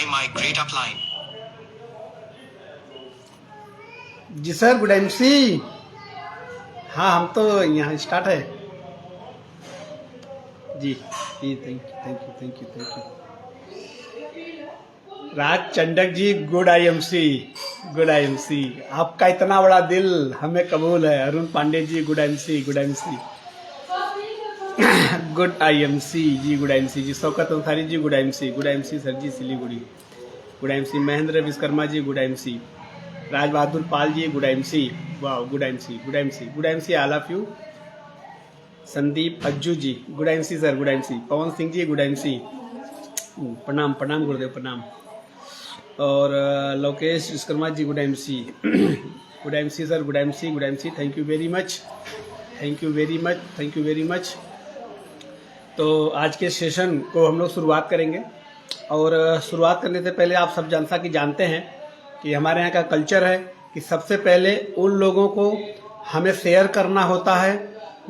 try my great upline. जी sir, good MC. हाँ, हम तो यहाँ स्टार्ट है जी। Thank you. Raj Chandak ji, good IMC. आपका इतना बड़ा दिल हमें कबूल है। Arun Pandey ji, good MC. Good IMC ji, good MC ji. Shaukat Ansari ji, good MC sir ji, Siliguri, good MC. Mahendra Vishwakarma ji, good MC. Raj Bahadur Pal ji, good MC. वाह, good MC all of you. Sandeep Ajju ji, good MC sir, good MC. Pawan Singh ji, good MC. प्रणाम गुरुदेव, प्रणाम। और Lokesh Vishwakarma ji, good MC. Good MC sir, good MC. Thank you very much. तो आज के session को हम लोग शुरुआत करेंगे, और शुरुआत करने से पहले आप सब जानते हैं कि हमारे यहाँ का कल्चर है कि सबसे पहले उन लोगों को हमें शेयर करना होता है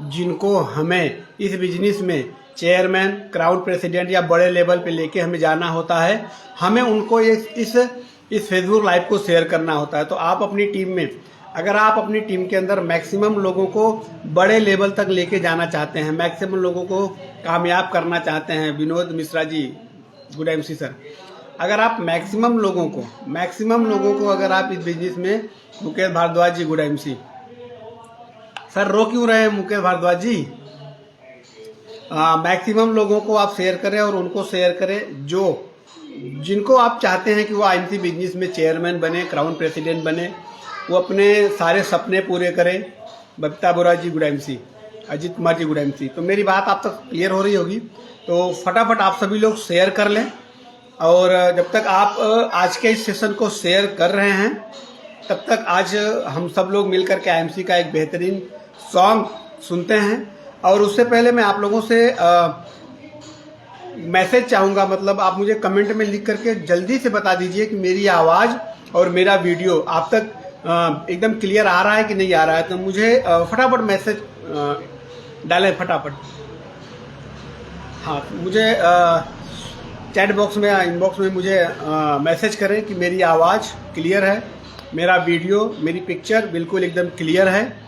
जिनको हमें इस बिजनेस में चेयरमैन, क्राउन प्रेसिडेंट या बड़े लेवल पे लेके हमें जाना होता है। हमें उनको इस फेसबुक लाइव को शेयर करना होता है। तो आप अपनी टीम में, अगर आप अपनी टीम के अंदर मैक्सिमम लोगों को बड़े लेवल तक लेके जाना चाहते हैं, मैक्सिमम लोगों को कामयाब करना चाहते हैं, Vinod Mishra ji, good MC sir. अगर आप मैक्सिमम लोगों को अगर आप इस बिजनेस में, मुकेश भारद्वाज जी, गुड एमसी सर। रो क्यों रहे हैं मुकेश भारद्वाज जी? मैक्सिमम लोगों को आप शेयर करें, और उनको शेयर करें जिनको आप चाहते हैं कि वो आईएमसी बिजनेस में चेयरमैन बने, क्राउन प्रेसिडेंट बने, वो अपने सारे सपने पूरे करें। बबीता बोरा जी, good MC. Ajit Kumar ji, good MC. तो मेरी बात आप तक क्लियर हो रही होगी, तो फटाफट आप सभी लोग शेयर कर लें। और जब तक आप आज के इस सेशन को शेयर कर रहे हैं, तब तक आज हम सब लोग मिलकर के आईएमसी का एक बेहतरीन सॉन्ग सुनते हैं। और उससे पहले मैं आप लोगों से मैसेज चाहूँगा, मतलब आप मुझे कमेंट में लिख करके जल्दी से बता दीजिए कि मेरी आवाज़ और मेरा वीडियो आप तक एकदम क्लियर आ रहा है कि नहीं आ रहा है। तो मुझे फटाफट मैसेज डालें, फटाफट। हाँ, मुझे चैट बॉक्स में, इनबॉक्स में मुझे मैसेज करें कि मेरी आवाज़ क्लियर है, मेरा वीडियो, मेरी पिक्चर बिल्कुल एकदम क्लियर है।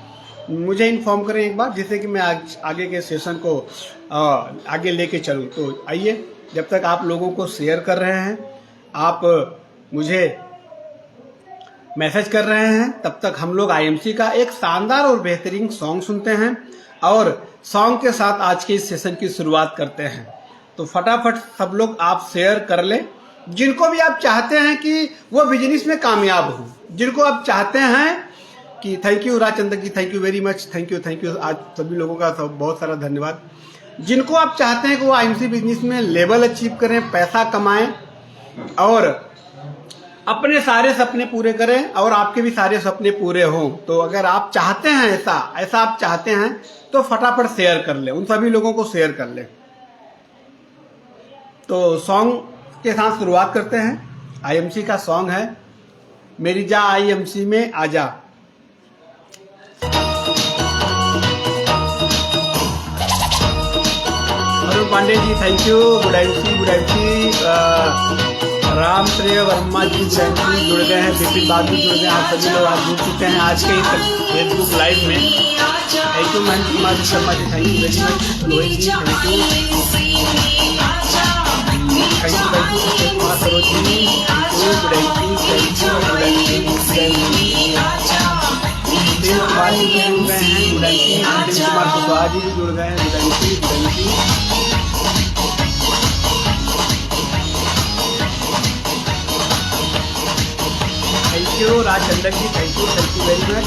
मुझे इन्फॉर्म करें एक बार, जिससे कि मैं आगे के सेशन को आगे लेके चलूँ। तो आइए, जब तक आप लोगों को शेयर कर रहे हैं, आप मुझे मैसेज कर रहे हैं, तब तक हम लोग आईएमसी का एक शानदार और बेहतरीन सॉन्ग सुनते हैं, और सॉन्ग के साथ आज के इस सेशन की शुरुआत करते हैं। तो फटाफट सब लोग आप शेयर कर लें, जिनको भी आप चाहते हैं कि वो बिजनेस में कामयाब हो, जिनको आप चाहते हैं कि, thank you Rajchandra ji, thank you very much, thank you. आज सभी लोगों का बहुत सारा धन्यवाद। जिनको आप चाहते हैं कि वो आईएमसी बिजनेस में लेवल अचीव करें, पैसा कमाएं और अपने सारे सपने पूरे करें, और आपके भी सारे सपने पूरे हों। तो अगर आप चाहते हैं ऐसा आप चाहते हैं, तो फटाफट शेयर कर लें, उन सभी लोगों को शेयर कर लें। तो सॉन्ग के साथ शुरुआत करते हैं। आईएमसी का सॉन्ग है मेरी जा आईएमसी में आजा। Arun Pandey ji, thank you, good MC. Ram Priya Verma ji, good MC जुड़ गए हैं। विपिन बहादुर जुड़ गए हैं। आप सभी लोग आज जुड़ चुके हैं आज के फेसबुक लाइव में। Thank you Mahendra Kumar Sharma ji, thank you very much. Rohit ji, thank you Kumar Saroj ji, good MC. Kumar ji जुड़ गए हैं, गुड एमसी। कुमार कुशवाहा जी भी जुड़ गए हैं, good MC. Thank you Rajchandra ji, thank you very much.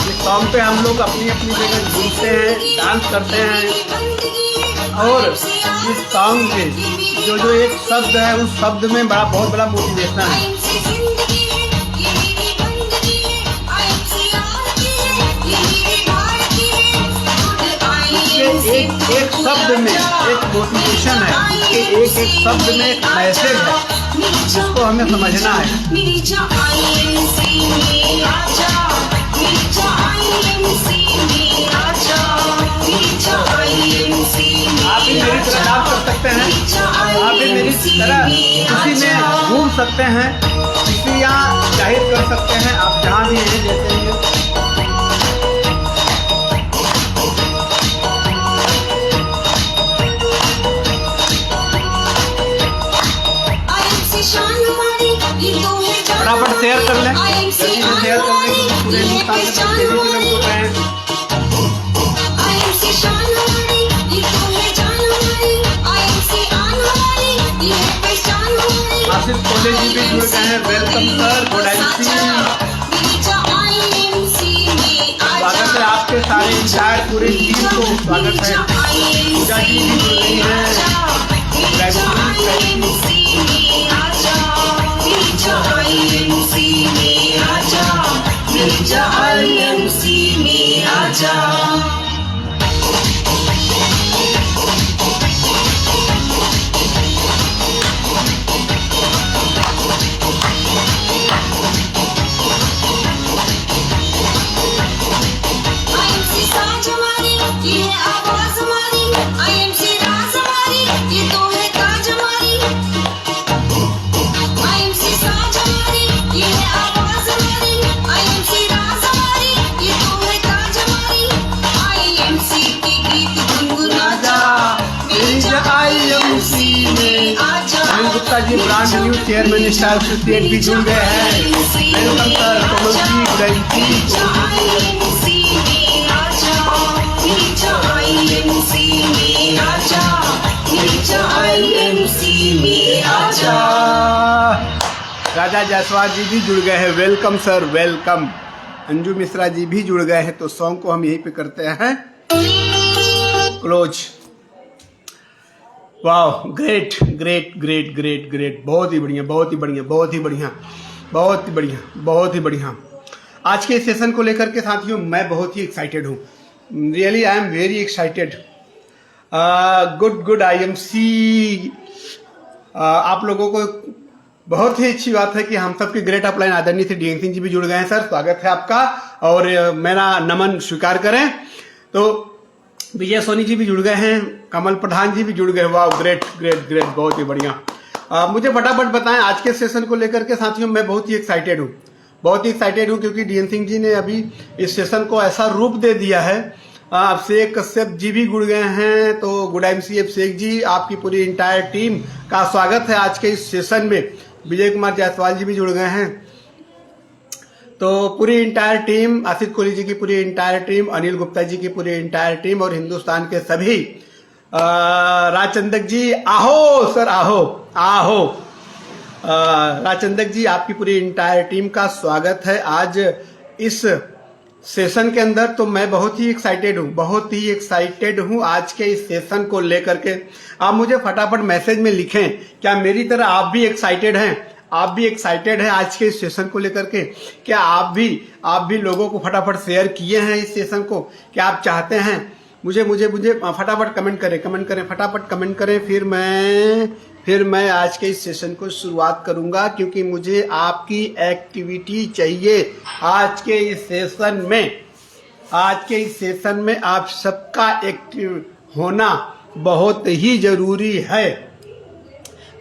इस सॉन्ग पे हम लोग अपनी अपनी जगह झूमते हैं, डांस करते हैं, और इस सॉन्ग में जो एक शब्द है, उस शब्द में बहुत बड़ा मोटिवेशन है। एक शब्द में एक मोटिवेशन है, उसके एक शब्द में एक मैसेज है, जिसको हमें समझना है। आप भी मेरी तरह डांस कर सकते हैं, आप भी मेरी तरह खुशी में घूम सकते हैं, खुशियाँ जाहिर कर सकते हैं आप जहाँ भी हैं। जैसे फटाफट शेयर कर लें, शेयर कर लें क्योंकि पूरे हिंदुस्तान से तेजी से लोग जुड़ रहे हैं। आसिफ कॉलेज जी भी जुड़ गए हैं, वेलकम सर, गुड स्वागत है आपके सारे इंटायर पूरी टीम को स्वागत है। पूजा जी भी जुड़ रही है, Gupta ji brand new chairman star associate भी जुड़ गए हैं। वेलकम सर, कमल जी, राजा जायसवाल जी भी जुड़ गए हैं, welcome sir, welcome. Anju Mishra ji भी जुड़ गए हैं। तो सॉन्ग को हम यहीं पे करते हैं क्लोज। वाह, great great great great great, बहुत ही बढ़िया, बहुत ही बढ़िया, बहुत ही बढ़िया, बहुत ही बढ़िया, बहुत ही बढ़िया। आज के सेशन को लेकर के साथियों मैं बहुत ही एक्साइटेड हूँ, really I am very excited. Good IMC आप लोगों को बहुत ही अच्छी बात है कि हम सबके ग्रेट अपलाइन आदरणीय से DN सिंह जी भी जुड़ गए हैं। सर स्वागत है आपका और मेरा नमन स्वीकार करें। तो विजय सोनी जी भी जुड़ गए हैं, कमल प्रधान जी भी जुड़ गए। वाह, ग्रेट ग्रेट ग्रेट, बहुत ही बढ़िया। मुझे फटाफट बताएं आज के सेशन को लेकर के साथियों मैं बहुत ही एक्साइटेड हूँ, बहुत ही एक्साइटेड हूँ क्योंकि DN सिंह जी ने अभी इस सेशन को ऐसा रूप दे दिया है। अभिषेक कश्यप जी भी जुड़ गए हैं, तो गुड IMC अभिषेक जी, आपकी पूरी इंटायर टीम का स्वागत है आज के इस सेशन में। विजय कुमार जायसवाल जी भी जुड़ गए हैं, तो पूरी इंटायर टीम, आसिफ कोहली जी की पूरी इंटायर टीम, अनिल गुप्ता जी की पूरी इंटायर टीम और हिंदुस्तान के सभी राजचंदक जी, आहो सर, आहो आहो। राजचंदक जी, आपकी पूरी इंटायर टीम का स्वागत है आज इस सेशन के अंदर। तो मैं बहुत ही एक्साइटेड हूँ, बहुत ही एक्साइटेड हूँ आज के इस सेशन को लेकर के। आप मुझे फटाफट मैसेज में लिखें, क्या मेरी तरह आप भी एक्साइटेड हैं, आप भी एक्साइटेड हैं आज के इस सेशन को लेकर के? क्या आप भी लोगों को फटाफट शेयर किए हैं इस सेशन को? क्या आप चाहते हैं? मुझे फटाफट कमेंट करें, फटाफट कमेंट करें, फिर मैं आज के इस सेशन को शुरुआत करूंगा क्योंकि मुझे आपकी एक्टिविटी चाहिए आज के इस सेशन में आप सबका एक्टिव होना बहुत ही जरूरी है।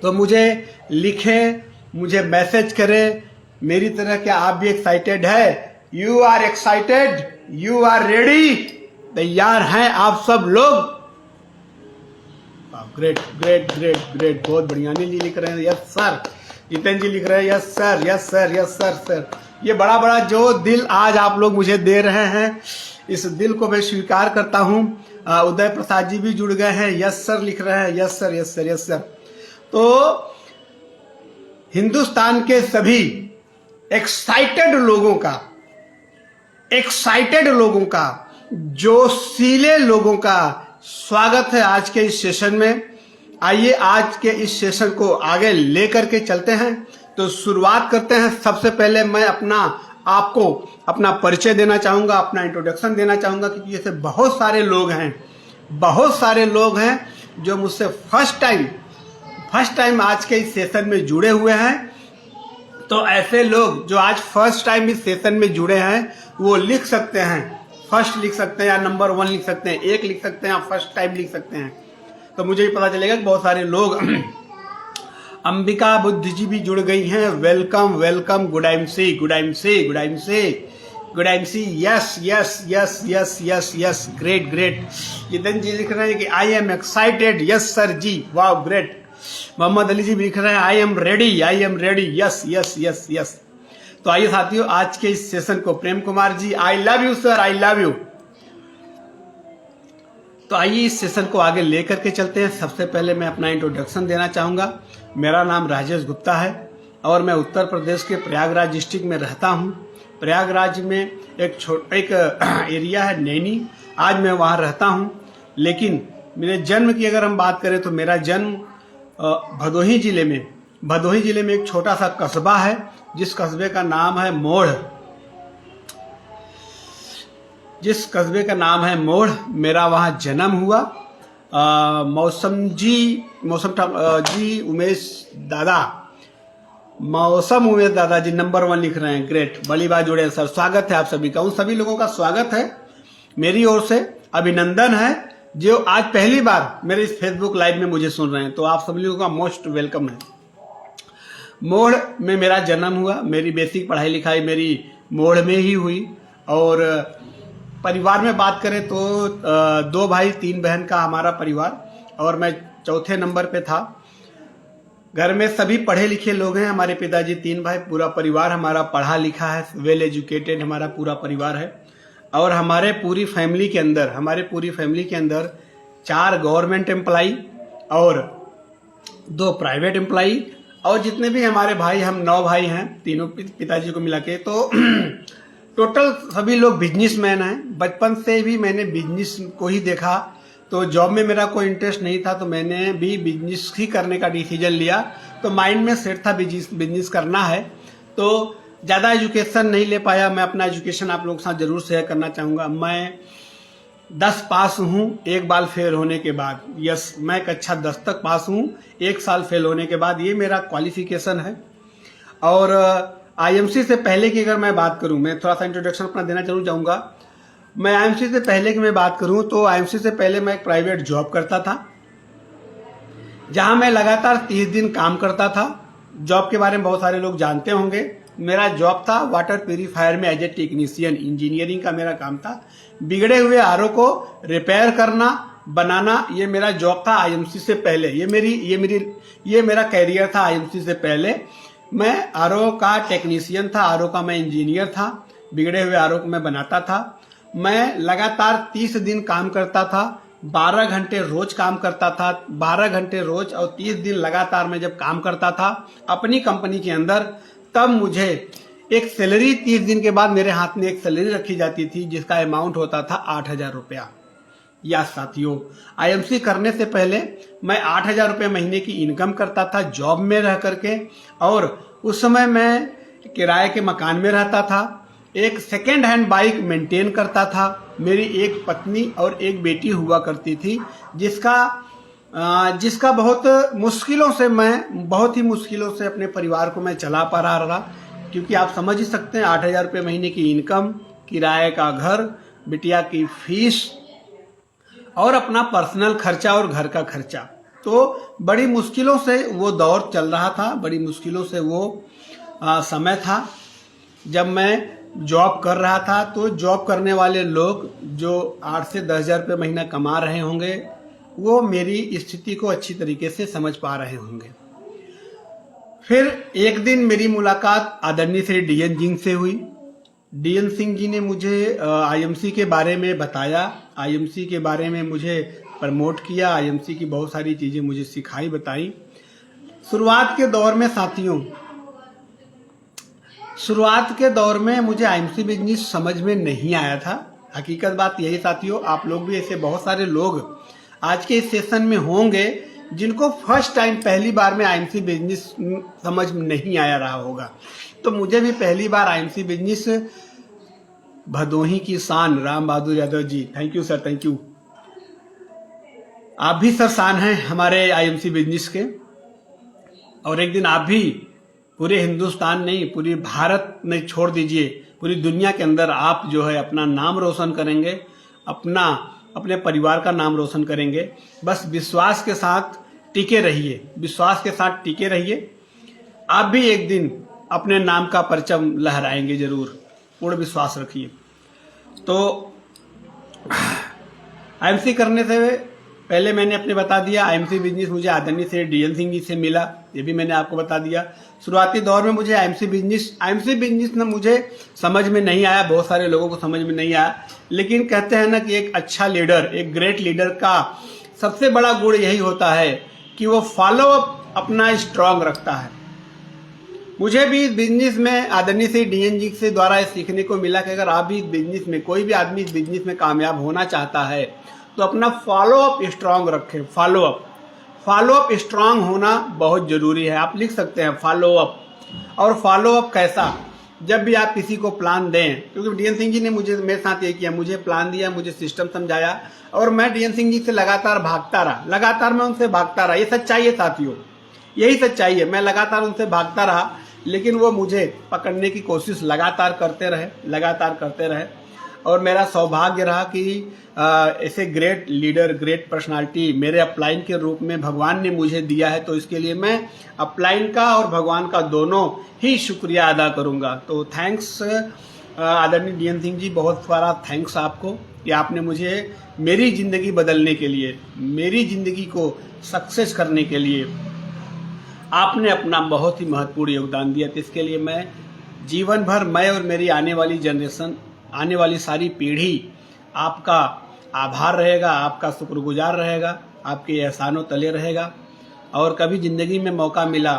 तो मुझे लिखें, मुझे मैसेज करें, मेरी तरह क्या आप भी एक्साइटेड है? You are excited, you are ready, तैयार हैं आप सब लोग? ग्रेट ग्रेट ग्रेट ग्रेट, बहुत बढ़िया। अनिल जी लिख रहे हैं यस सर, जितेंद्र जी लिख रहे हैं yes sir, yes sir, yes sir. Sir ये बड़ा जो दिल आज आप लोग मुझे दे रहे हैं, इस दिल को मैं स्वीकार करता हूँ। उदय प्रसाद जी भी जुड़ गए हैं, यस सर लिख रहे हैं, yes sir, yes sir, yes sir. तो हिंदुस्तान के सभी एक्साइटेड लोगों का, जोशीले लोगों का स्वागत है आज के इस सेशन में। आइए आज के इस सेशन को आगे लेकर के चलते हैं। तो शुरुआत करते हैं। सबसे पहले मैं आपको अपना परिचय देना चाहूंगा, अपना इंट्रोडक्शन देना चाहूंगा क्योंकि ऐसे बहुत सारे लोग हैं जो मुझसे फर्स्ट टाइम आज के इस सेशन में जुड़े हुए हैं। तो ऐसे लोग जो आज फर्स्ट टाइम इस सेशन में जुड़े हैं वो लिख सकते हैं, फर्स्ट लिख सकते हैं या नंबर 1 लिख सकते हैं, 1 लिख सकते हैं या फर्स्ट टाइम लिख सकते हैं। तो मुझे भी पता चलेगा कि बहुत सारे लोग अंबिका बुद्धि जी भी जुड़ गई हैं। Welcome welcome. गुड टाइम से, गुड टाइम से, गुड टाइम से, गुड टाइम सी। Yes yes yes yes yes yes, great great. Jitan ji लिख रहे हैं कि I am excited. Yes sir ji, वाह ग्रेट। मोहम्मद अली जी भी लिख रहे हैं I am ready, I am ready. Yes yes yes yes. तो आइए साथियों, आज के इस सेशन को, Prem Kumar ji I love you sir, I love you. तो आइए इस सेशन को आगे लेकर के चलते हैं। सबसे पहले मैं अपना इंट्रोडक्शन देना चाहूँगा। मेरा नाम राजेश गुप्ता है और मैं उत्तर प्रदेश के प्रयागराज डिस्ट्रिक्ट में रहता हूँ। प्रयागराज में एक एरिया है नैनी, आज मैं वहाँ रहता हूँ। लेकिन मेरे जन्म की अगर हम बात करें तो मेरा जन्म भदोही जिले में एक छोटा सा कस्बा है, जिस कस्बे का नाम है मोढ़। मेरा वहाँ जन्म हुआ। मौसम जी उमेश दादा जी नंबर 1 लिख रहे हैं, ग्रेट, बड़ी बात जुड़े हैं सर। स्वागत है आप सभी का, उन सभी लोगों का स्वागत है मेरी ओर से। अभिनंदन है जो आज पहली बार मेरे इस फेसबुक लाइव में मुझे सुन रहे हैं, तो आप सभी लोगों का मोस्ट वेलकम है। मोढ़ में मेरा जन्म हुआ। मेरी बेसिक पढ़ाई लिखाई मेरी मोढ़ में ही हुई। और परिवार में बात करें तो 2 भाई 3 बहन का हमारा परिवार, और मैं चौथे नंबर पे था। घर में सभी पढ़े लिखे लोग हैं। हमारे पिताजी 3 भाई, पूरा परिवार हमारा पढ़ा लिखा है, वेल एजुकेटेड हमारा पूरा परिवार है। और हमारे पूरी फैमिली के अंदर 4 गवर्नमेंट एम्प्लाई और 2 प्राइवेट एम्प्लाई, और जितने भी हमारे भाई, हम 9 भाई हैं तीनों पिताजी को मिला के, तो टोटल सभी लोग बिजनेसमैन हैं। बचपन से भी मैंने बिजनेस को ही देखा, तो जॉब में मेरा कोई इंटरेस्ट नहीं था, तो मैंने भी बिजनेस ही करने का डिसीजन लिया। तो माइंड में सेट था बिजनेस करना है, तो ज़्यादा एजुकेशन नहीं ले पाया। मैं अपना एजुकेशन आप लोगों के साथ जरूर शेयर करना चाहूँगा। मैं 10 पास हूँ 1 बार फेल होने के बाद। यस, मैं कक्षा 10 तक पास हूँ 1 साल फेल होने के बाद, ये मेरा क्वालिफिकेशन है। और आईएमसी से पहले की अगर मैं बात करूं, मैं थोड़ा सा इंट्रोडक्शन अपना देना जरूर चाहूँगा। मैं आईएमसी से पहले की मैं बात करूं तो आईएमसी से पहले मैं एक प्राइवेट जॉब करता था, जहां मैं लगातार 30 दिन काम करता था। जॉब के बारे में बहुत सारे लोग जानते होंगे। मेरा जॉब था वाटर प्यूरीफायर में एज ए टेक्नीशियन, इंजीनियरिंग का मेरा काम था। बिगड़े हुए आरओ को रिपेयर करना, बनाना, ये मेरा जॉब था आईएमसी से पहले। ये मेरा कैरियर था आईएमसी से पहले। मैं आरओ का टेक्नीशियन था, आरओ का मैं इंजीनियर था। बिगड़े हुए आरओ को मैं बनाता था। मैं लगातार 30 दिन काम करता था, 12 घंटे रोज काम करता था, 12 घंटे रोज, और 30 दिन लगातार मैं जब काम करता था अपनी कंपनी के अंदर, तब मुझे एक सैलरी 30 दिन के बाद मेरे हाथ में एक सैलरी रखी जाती थी, जिसका अमाउंट होता था 8,000 रुपया। या साथियों, आईएमसी करने से पहले मैं 8,000 रुपये महीने की इनकम करता था जॉब में रह करके। और उस समय मैं किराए के मकान में रहता था, एक सेकेंड हैंड बाइक मेंटेन करता था। मेरी एक पत्नी और एक बेटी हुआ करती थी, जिसका बहुत ही मुश्किलों से अपने परिवार को मैं चला पा रहा था। क्योंकि आप समझ ही सकते हैं 8,000 रुपये महीने की इनकम, किराए का घर, बिटिया की फीस और अपना पर्सनल खर्चा और घर का खर्चा, तो बड़ी मुश्किलों से वो दौर चल रहा था। बड़ी मुश्किलों से वो समय था जब मैं जॉब कर रहा था। तो जॉब करने वाले लोग जो 8 से 10,000 रुपये महीना कमा रहे होंगे, वो मेरी स्थिति को अच्छी तरीके से समझ पा रहे होंगे। फिर एक दिन मेरी मुलाकात आदरणीय श्री डीएन सिंह से हुई। डीएन सिंह जी ने मुझे आईएमसी के बारे में बताया, आईएमसी के बारे में मुझे प्रमोट किया, आईएमसी की बहुत सारी चीजें मुझे सिखाई, बताई। शुरुआत के दौर में मुझे आईएमसी बिजनेस समझ में नहीं आया था। हकीकत बात यही साथियों, आप लोग भी ऐसे बहुत सारे लोग आज के इस सेशन में होंगे जिनको फर्स्ट टाइम, पहली बार में आईएमसी बिजनेस समझ में नहीं आया रहा होगा। तो मुझे भी पहली बार आईएमसी बिजनेस, भदोही की शान Ram Bahadur Yadav ji, thank you sir, thank you. आप भी सर शान हैं हमारे आईएमसी बिजनेस के। और एक दिन आप भी पूरे हिंदुस्तान नहीं, पूरी भारत में छोड़ दीजिए, पूरी दुनिया के अंदर आप जो है अपना नाम रोशन करेंगे, अपने परिवार का नाम रोशन करेंगे। बस विश्वास के साथ टिके रहिए, विश्वास के साथ टिके रहिए। आप भी एक दिन अपने नाम का परचम लहराएंगे जरूर, पूर्ण विश्वास रखिए। तो आईएमसी करने से पहले मैंने अपने बता दिया, आईएमसी बिजनेस मुझे आदरणीय से डीएन सिंह जी से मिला, ये भी मैंने आपको बता दिया। शुरुआती दौर में मुझे आईएमसी बिजनेस ना मुझे समझ में नहीं आया, बहुत सारे लोगों को समझ में नहीं आया। लेकिन कहते हैं ना कि एक अच्छा लीडर, एक ग्रेट लीडर का सबसे बड़ा गुण यही होता है कि वो फॉलो अप अपना स्ट्रांग रखता है। मुझे भी इस बिजनेस में आदरणीय से डीएन जी से द्वारा सीखने को मिला कि अगर आप भी इस बिजनेस में, कोई भी आदमी इस बिजनेस में कामयाब होना चाहता है तो अपना फॉलो अप स्ट्रांग रखें। फॉलो अप स्ट्रांग होना बहुत जरूरी है। आप लिख सकते हैं फॉलो अप। और फॉलो अप कैसा? जब भी आप किसी को प्लान दें, क्योंकि डीएन सिंह जी ने मेरे साथ ये किया, मुझे प्लान दिया, मुझे सिस्टम समझाया और मैं डीएन सिंह जी से लगातार भागता रहा, लगातार मैं उनसे भागता रहा। ये सच्चाई है साथियों, यही सच्चाई है। मैं लगातार उनसे भागता रहा, लेकिन वो मुझे पकड़ने की कोशिश लगातार करते रहे। और मेरा सौभाग्य रहा कि ऐसे ग्रेट लीडर, ग्रेट पर्सनालिटी मेरे अपलाइन के रूप में भगवान ने मुझे दिया है। तो इसके लिए मैं अपलाइन का और भगवान का दोनों ही शुक्रिया अदा करूंगा। तो थैंक्स आदरणीय डीएन सिंह जी, बहुत सारा थैंक्स आपको कि आपने मुझे मेरी जिंदगी बदलने के लिए, मेरी जिंदगी को सक्सेस करने के लिए आपने अपना बहुत ही महत्वपूर्ण योगदान दिया। तो इसके लिए मैं जीवन भर, मैं और मेरी आने वाली जनरेशन, आने वाली सारी पीढ़ी आपका आभार रहेगा, आपका शुक्रगुजार रहेगा, आपके एहसानों तले रहेगा। और कभी जिंदगी में मौका मिला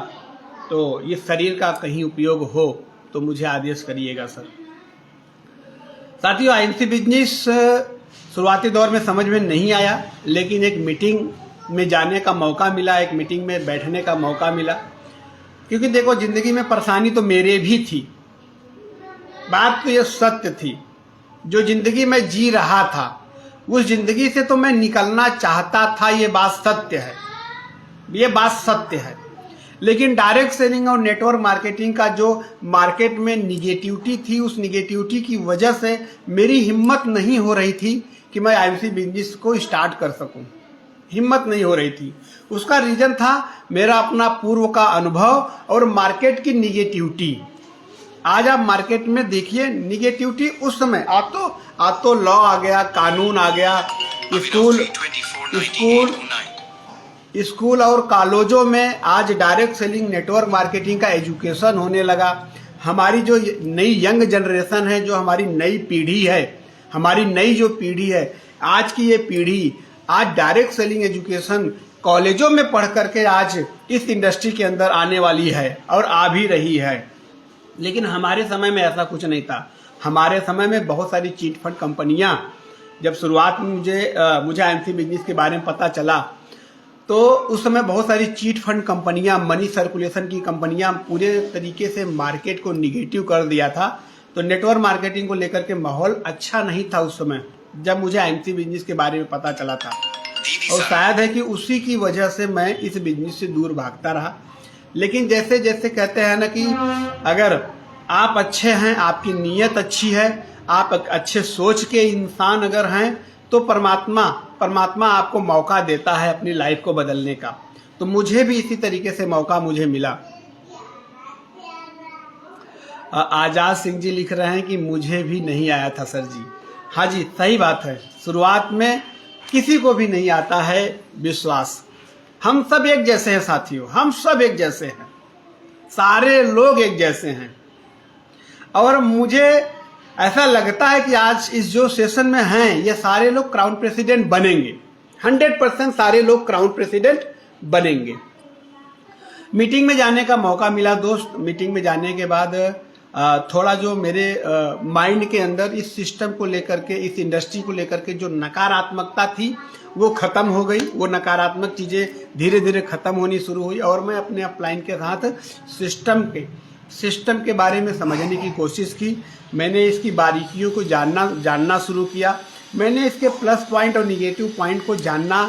तो इस शरीर का कहीं उपयोग हो तो मुझे आदेश करिएगा सर। साथियों, आईएमसी बिजनेस शुरुआती दौर में समझ में नहीं आया, लेकिन एक मीटिंग में जाने का मौका मिला, एक मीटिंग में बैठने का मौका मिला। क्योंकि देखो, जिंदगी में परेशानी तो मेरे भी थी, बात तो ये सत्य थी। जो जिंदगी में जी रहा था उस जिंदगी से तो मैं निकलना चाहता था, ये बात सत्य है। लेकिन डायरेक्ट सेलिंग और नेटवर्क मार्केटिंग का जो मार्केट में निगेटिविटी थी, उस निगेटिविटी की वजह से मेरी हिम्मत नहीं हो रही थी कि मैं आईएमसी बिजनेस को स्टार्ट कर सकूं। हिम्मत नहीं हो रही थी। उसका रीजन था मेरा अपना पूर्व का अनुभव और मार्केट की निगेटिविटी। आज आप मार्केट में देखिए, निगेटिविटी उस समय आज तो लॉ आ गया, कानून आ गया, स्कूल और कॉलेजों में आज डायरेक्ट सेलिंग, नेटवर्क मार्केटिंग का एजुकेशन होने लगा। हमारी जो नई यंग जनरेशन है, जो हमारी नई पीढ़ी है, हमारी नई जो पीढ़ी है, आज की ये पीढ़ी आज डायरेक्ट सेलिंग एजुकेशन कॉलेजों में पढ़ करके आज इस इंडस्ट्री के अंदर आने वाली है और आ भी रही है। लेकिन हमारे समय में ऐसा कुछ नहीं था। हमारे समय में बहुत सारी चीट फंड कंपनियां, जब शुरुआत में मुझे आईएमसी बिजनेस के बारे में पता चला तो उस समय बहुत सारी चीट फंड कंपनियां, मनी सर्कुलेशन की कंपनियां पूरे तरीके से मार्केट को निगेटिव कर दिया था। तो नेटवर्क मार्केटिंग को लेकर के माहौल अच्छा नहीं था उस समय, जब मुझे आईएमसी बिजनेस के बारे में पता चला था। और शायद है कि उसी की वजह से मैं इस बिजनेस से दूर भागता रहा। लेकिन जैसे जैसे कहते हैं ना कि अगर आप अच्छे हैं, आपकी नीयत अच्छी है, आप अच्छे सोच के इंसान अगर हैं, तो परमात्मा आपको मौका देता है अपनी लाइफ को बदलने का। तो मुझे भी इसी तरीके से मौका मुझे मिला। आजाद सिंह जी लिख रहे हैं कि मुझे भी नहीं आया था सर जी। हाँ जी, सही बात है। शुरुआत में किसी को भी नहीं आता है विश्वास। हम सब एक जैसे हैं साथियों, हम सब एक जैसे हैं, सारे लोग एक जैसे हैं। और मुझे ऐसा लगता है कि आज इस जो सेशन में हैं, ये सारे लोग क्राउन प्रेसिडेंट बनेंगे। 100% सारे लोग क्राउन प्रेसिडेंट बनेंगे। मीटिंग में जाने का मौका मिला दोस्त। मीटिंग में जाने के बाद थोड़ा जो मेरे माइंड के अंदर इस सिस्टम को लेकर के, इस इंडस्ट्री को लेकर के जो नकारात्मकता थी वो खत्म हो गई। वो नकारात्मक चीजें धीरे धीरे खत्म होनी शुरू हुई और मैं अपने अपलाइन के साथ सिस्टम के बारे में समझने की कोशिश की। मैंने इसकी बारीकियों को जानना शुरू किया। मैंने इसके प्लस पॉइंट और निगेटिव पॉइंट को जानना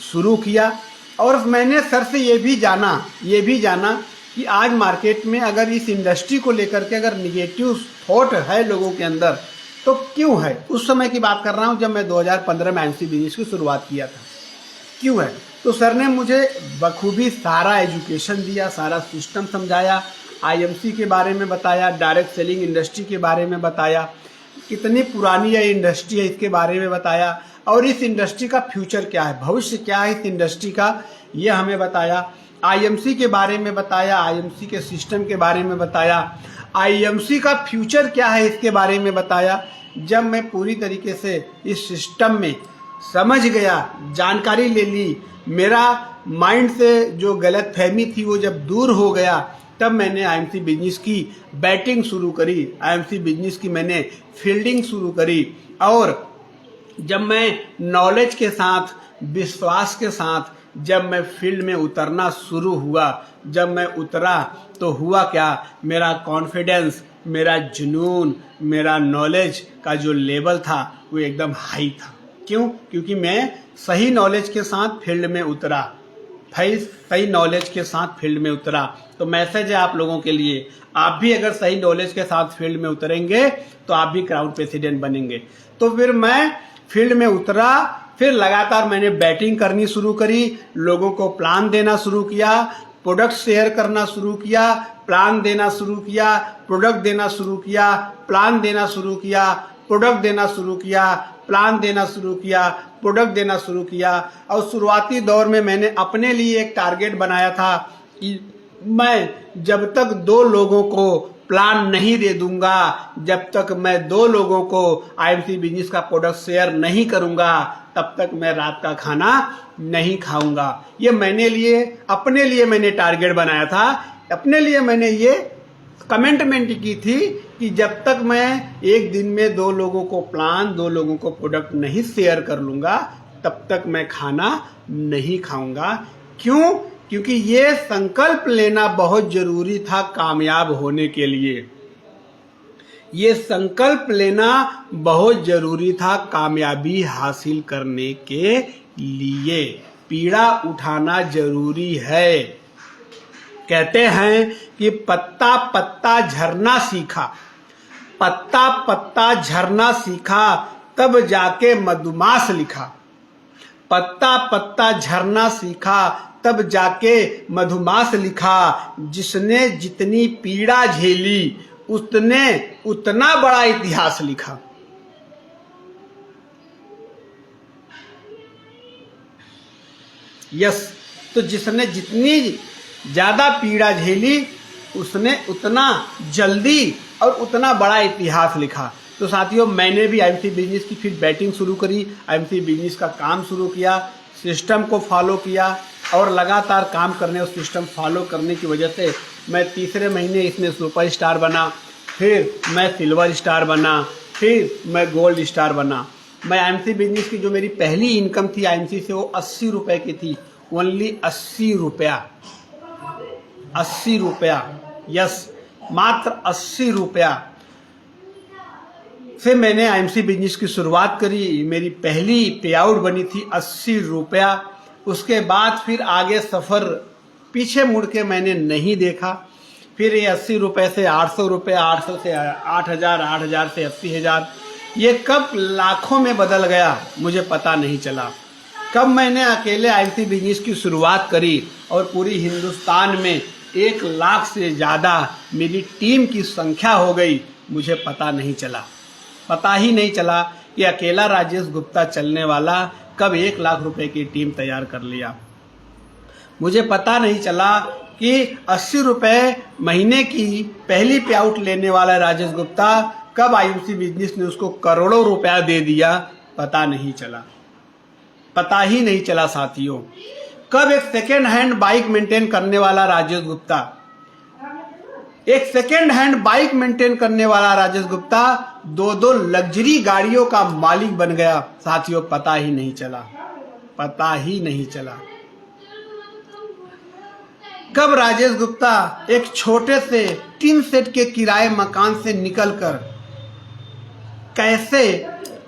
शुरू किया। और मैंने सर से ये भी जाना कि आज मार्केट में अगर इस इंडस्ट्री को लेकर के अगर निगेटिव थॉट है लोगों के अंदर तो क्यों है। उस समय की बात कर रहा हूं जब मैं 2015 में आईएमसी बिजनेस की शुरुआत किया था। क्यों है तो सर ने मुझे बखूबी सारा एजुकेशन दिया, सारा सिस्टम समझाया, आईएमसी के बारे में बताया, डायरेक्ट सेलिंग इंडस्ट्री के बारे में बताया, कितनी पुरानी ये इंडस्ट्री है इसके बारे में बताया, और इस इंडस्ट्री का फ्यूचर क्या है, भविष्य क्या है इस इंडस्ट्री का, ये हमें बताया। आईएमसी के बारे में बताया, आईएमसी के सिस्टम के बारे में बताया, आईएमसी का फ्यूचर क्या है इसके बारे में बताया। जब मैं पूरी तरीके से इस सिस्टम में समझ गया, जानकारी ले ली, मेरा माइंड से जो गलत फहमी थी वो जब दूर हो गया, तब मैंने आईएमसी बिजनेस की बैटिंग शुरू करी, आईएमसी बिजनेस की मैंने फील्डिंग शुरू करी। और जब मैं नॉलेज के साथ, विश्वास के साथ जब मैं फील्ड में उतरना शुरू हुआ, जब मैं उतरा तो हुआ क्या, मेरा कॉन्फिडेंस, मेरा जुनून, मेरा नॉलेज का जो लेवल था वो एकदम हाई था। क्यों? क्योंकि मैं सही नॉलेज के साथ फील्ड में उतरा, सही नॉलेज के साथ फील्ड में उतरा। तो मैसेज है आप लोगों के लिए, आप भी अगर सही नॉलेज के साथ फील्ड में उतरेंगे तो आप भी क्राउन प्रेसिडेंट बनेंगे। तो फिर मैं फील्ड में उतरा, फिर लगातार मैंने बैटिंग करनी शुरू करी, लोगों को प्लान देना शुरू किया, प्रोडक्ट शेयर करना शुरू किया, प्लान देना शुरू किया, प्रोडक्ट देना शुरू किया, प्लान देना शुरू किया, प्रोडक्ट देना शुरू किया, प्लान देना शुरू किया, प्रोडक्ट देना शुरू किया। और शुरुआती दौर में मैंने अपने लिए एक टारगेट बनाया था कि मैं जब तक 2 लोगों को प्लान नहीं दे दूंगा, जब तक मैं 2 लोगों को आईएमसी बिजनेस का प्रोडक्ट शेयर नहीं करूंगा, तब तक मैं रात का खाना नहीं खाऊंगा। ये अपने लिए मैंने टारगेट बनाया था। अपने लिए मैंने ये कमिटमेंट की थी कि जब तक मैं एक दिन में 2 लोगों को प्लान, 2 लोगों को प्रोडक्ट नहीं शेयर कर लूंगा, तब तक मैं खाना नहीं खाऊंगा। क्यों? क्योंकि ये संकल्प लेना बहुत जरूरी था कामयाब होने के लिए। ये संकल्प लेना बहुत जरूरी था कामयाबी हासिल करने के लिए। पीड़ा उठाना जरूरी है। कहते हैं कि पत्ता पत्ता झरना सीखा, पत्ता पत्ता झरना सीखा, तब जाके मधुमास लिखा। पत्ता पत्ता झरना सीखा, तब जाके मधुमास लिखा। जिसने जितनी पीड़ा झेली, उसने उतना बड़ा इतिहास लिखा। यस, तो जिसने जितनी ज्यादा पीड़ा झेली, उसने उतना जल्दी और उतना बड़ा इतिहास लिखा। तो साथियों, मैंने भी आईएमसी बिजनेस की फिर बैटिंग शुरू करी, आईएमसी बिजनेस का काम शुरू किया, सिस्टम को फॉलो किया, और लगातार काम करने और सिस्टम फॉलो करने की वजह से मैं तीसरे महीने इसमें सुपर स्टार बना, फिर मैं सिल्वर स्टार बना, फिर मैं गोल्ड स्टार बना। मैं आईएमसी बिजनेस की जो मेरी पहली इनकम थी आईएमसी से, वो 80 रुपए की थी। ओनली 80 रुपया, 80 रुपया, यस, मात्र 80 रुपया से मैंने आईएमसी बिजनेस की शुरुआत करी। मेरी पहली पे आउट बनी थी 80 रुपया। उसके बाद फिर आगे सफ़र पीछे मुड़ के मैंने नहीं देखा। फिर ये 80 रुपये से 800 रुपये, 800 से 8000, 8000 से 80,000, ये कब लाखों में बदल गया मुझे पता नहीं चला। कब मैंने अकेले आईएमसी बिजनेस की शुरुआत करी और पूरी हिंदुस्तान में 1 लाख से ज़्यादा मेरी टीम की संख्या हो गई, मुझे पता नहीं चला। पता ही नहीं चला कि अकेला राजेश गुप्ता चलने वाला कब 1 लाख रुपए की टीम तैयार कर लिया। मुझे पता नहीं चला कि 80 रुपए महीने की पहली पे आउट लेने वाला राजेश गुप्ता कब आईएमसी बिजनेस ने उसको करोड़ों रुपया दे दिया। पता नहीं चला, पता ही नहीं चला साथियों। कब एक सेकेंड हैंड बाइक मेंटेन करने वाला राजेश गुप्ता, एक सेकेंड हैंड बाइक मेंटेन करने वाला राजेश गुप्ता 2 लग्जरी गाड़ियों का मालिक बन गया साथियों। पता ही नहीं चला, पता ही नहीं चला। कब राजेश गुप्ता एक छोटे से 3 सेट के किराए मकान से निकलकर कैसे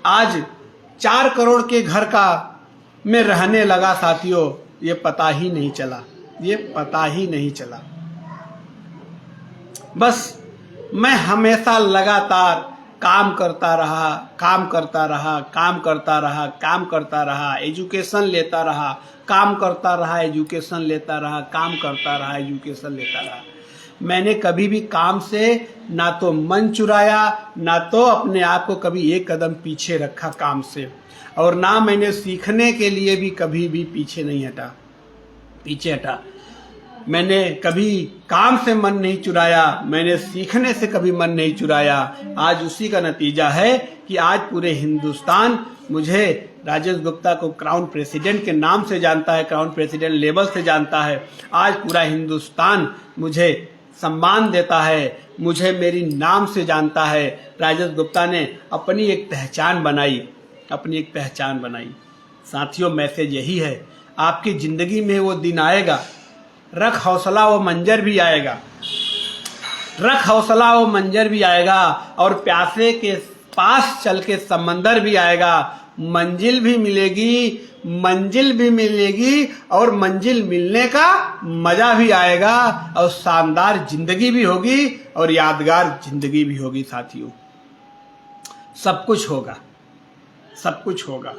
आज 4 करोड़ के घर का में रहने लगा साथियों, ये पता ही नहीं चला, ये पता ही नहीं चला। बस मैं हमेशा लगातार काम करता रहा, काम करता रहा, काम करता रहा, काम करता रहा, एजुकेशन लेता रहा, काम करता रहा, एजुकेशन लेता रहा, काम करता रहा, एजुकेशन लेता रहा। मैंने कभी भी काम से ना तो मन चुराया, ना तो अपने आप को कभी एक कदम पीछे रखा काम से, और ना मैंने सीखने के लिए भी कभी भी पीछे हटा। मैंने कभी काम से मन नहीं चुराया, मैंने सीखने से कभी मन नहीं चुराया। आज उसी का नतीजा है कि आज पूरे हिंदुस्तान मुझे राजेश गुप्ता को क्राउन प्रेसिडेंट के नाम से जानता है, क्राउन प्रेसिडेंट लेवल से जानता है। आज पूरा हिंदुस्तान मुझे सम्मान देता है, मुझे मेरी नाम से जानता है। राजेश गुप्ता ने अपनी एक पहचान बनाई। साथियों, मैसेज यही है, आपकी जिंदगी में वो दिन आएगा, रख हौसला वो मंजर भी आएगा, और प्यासे के पास चल के समंदर भी आएगा। मंजिल भी मिलेगी और मंजिल मिलने का मजा भी आएगा, और शानदार जिंदगी भी होगी और यादगार जिंदगी भी होगी। साथियों, सब कुछ होगा,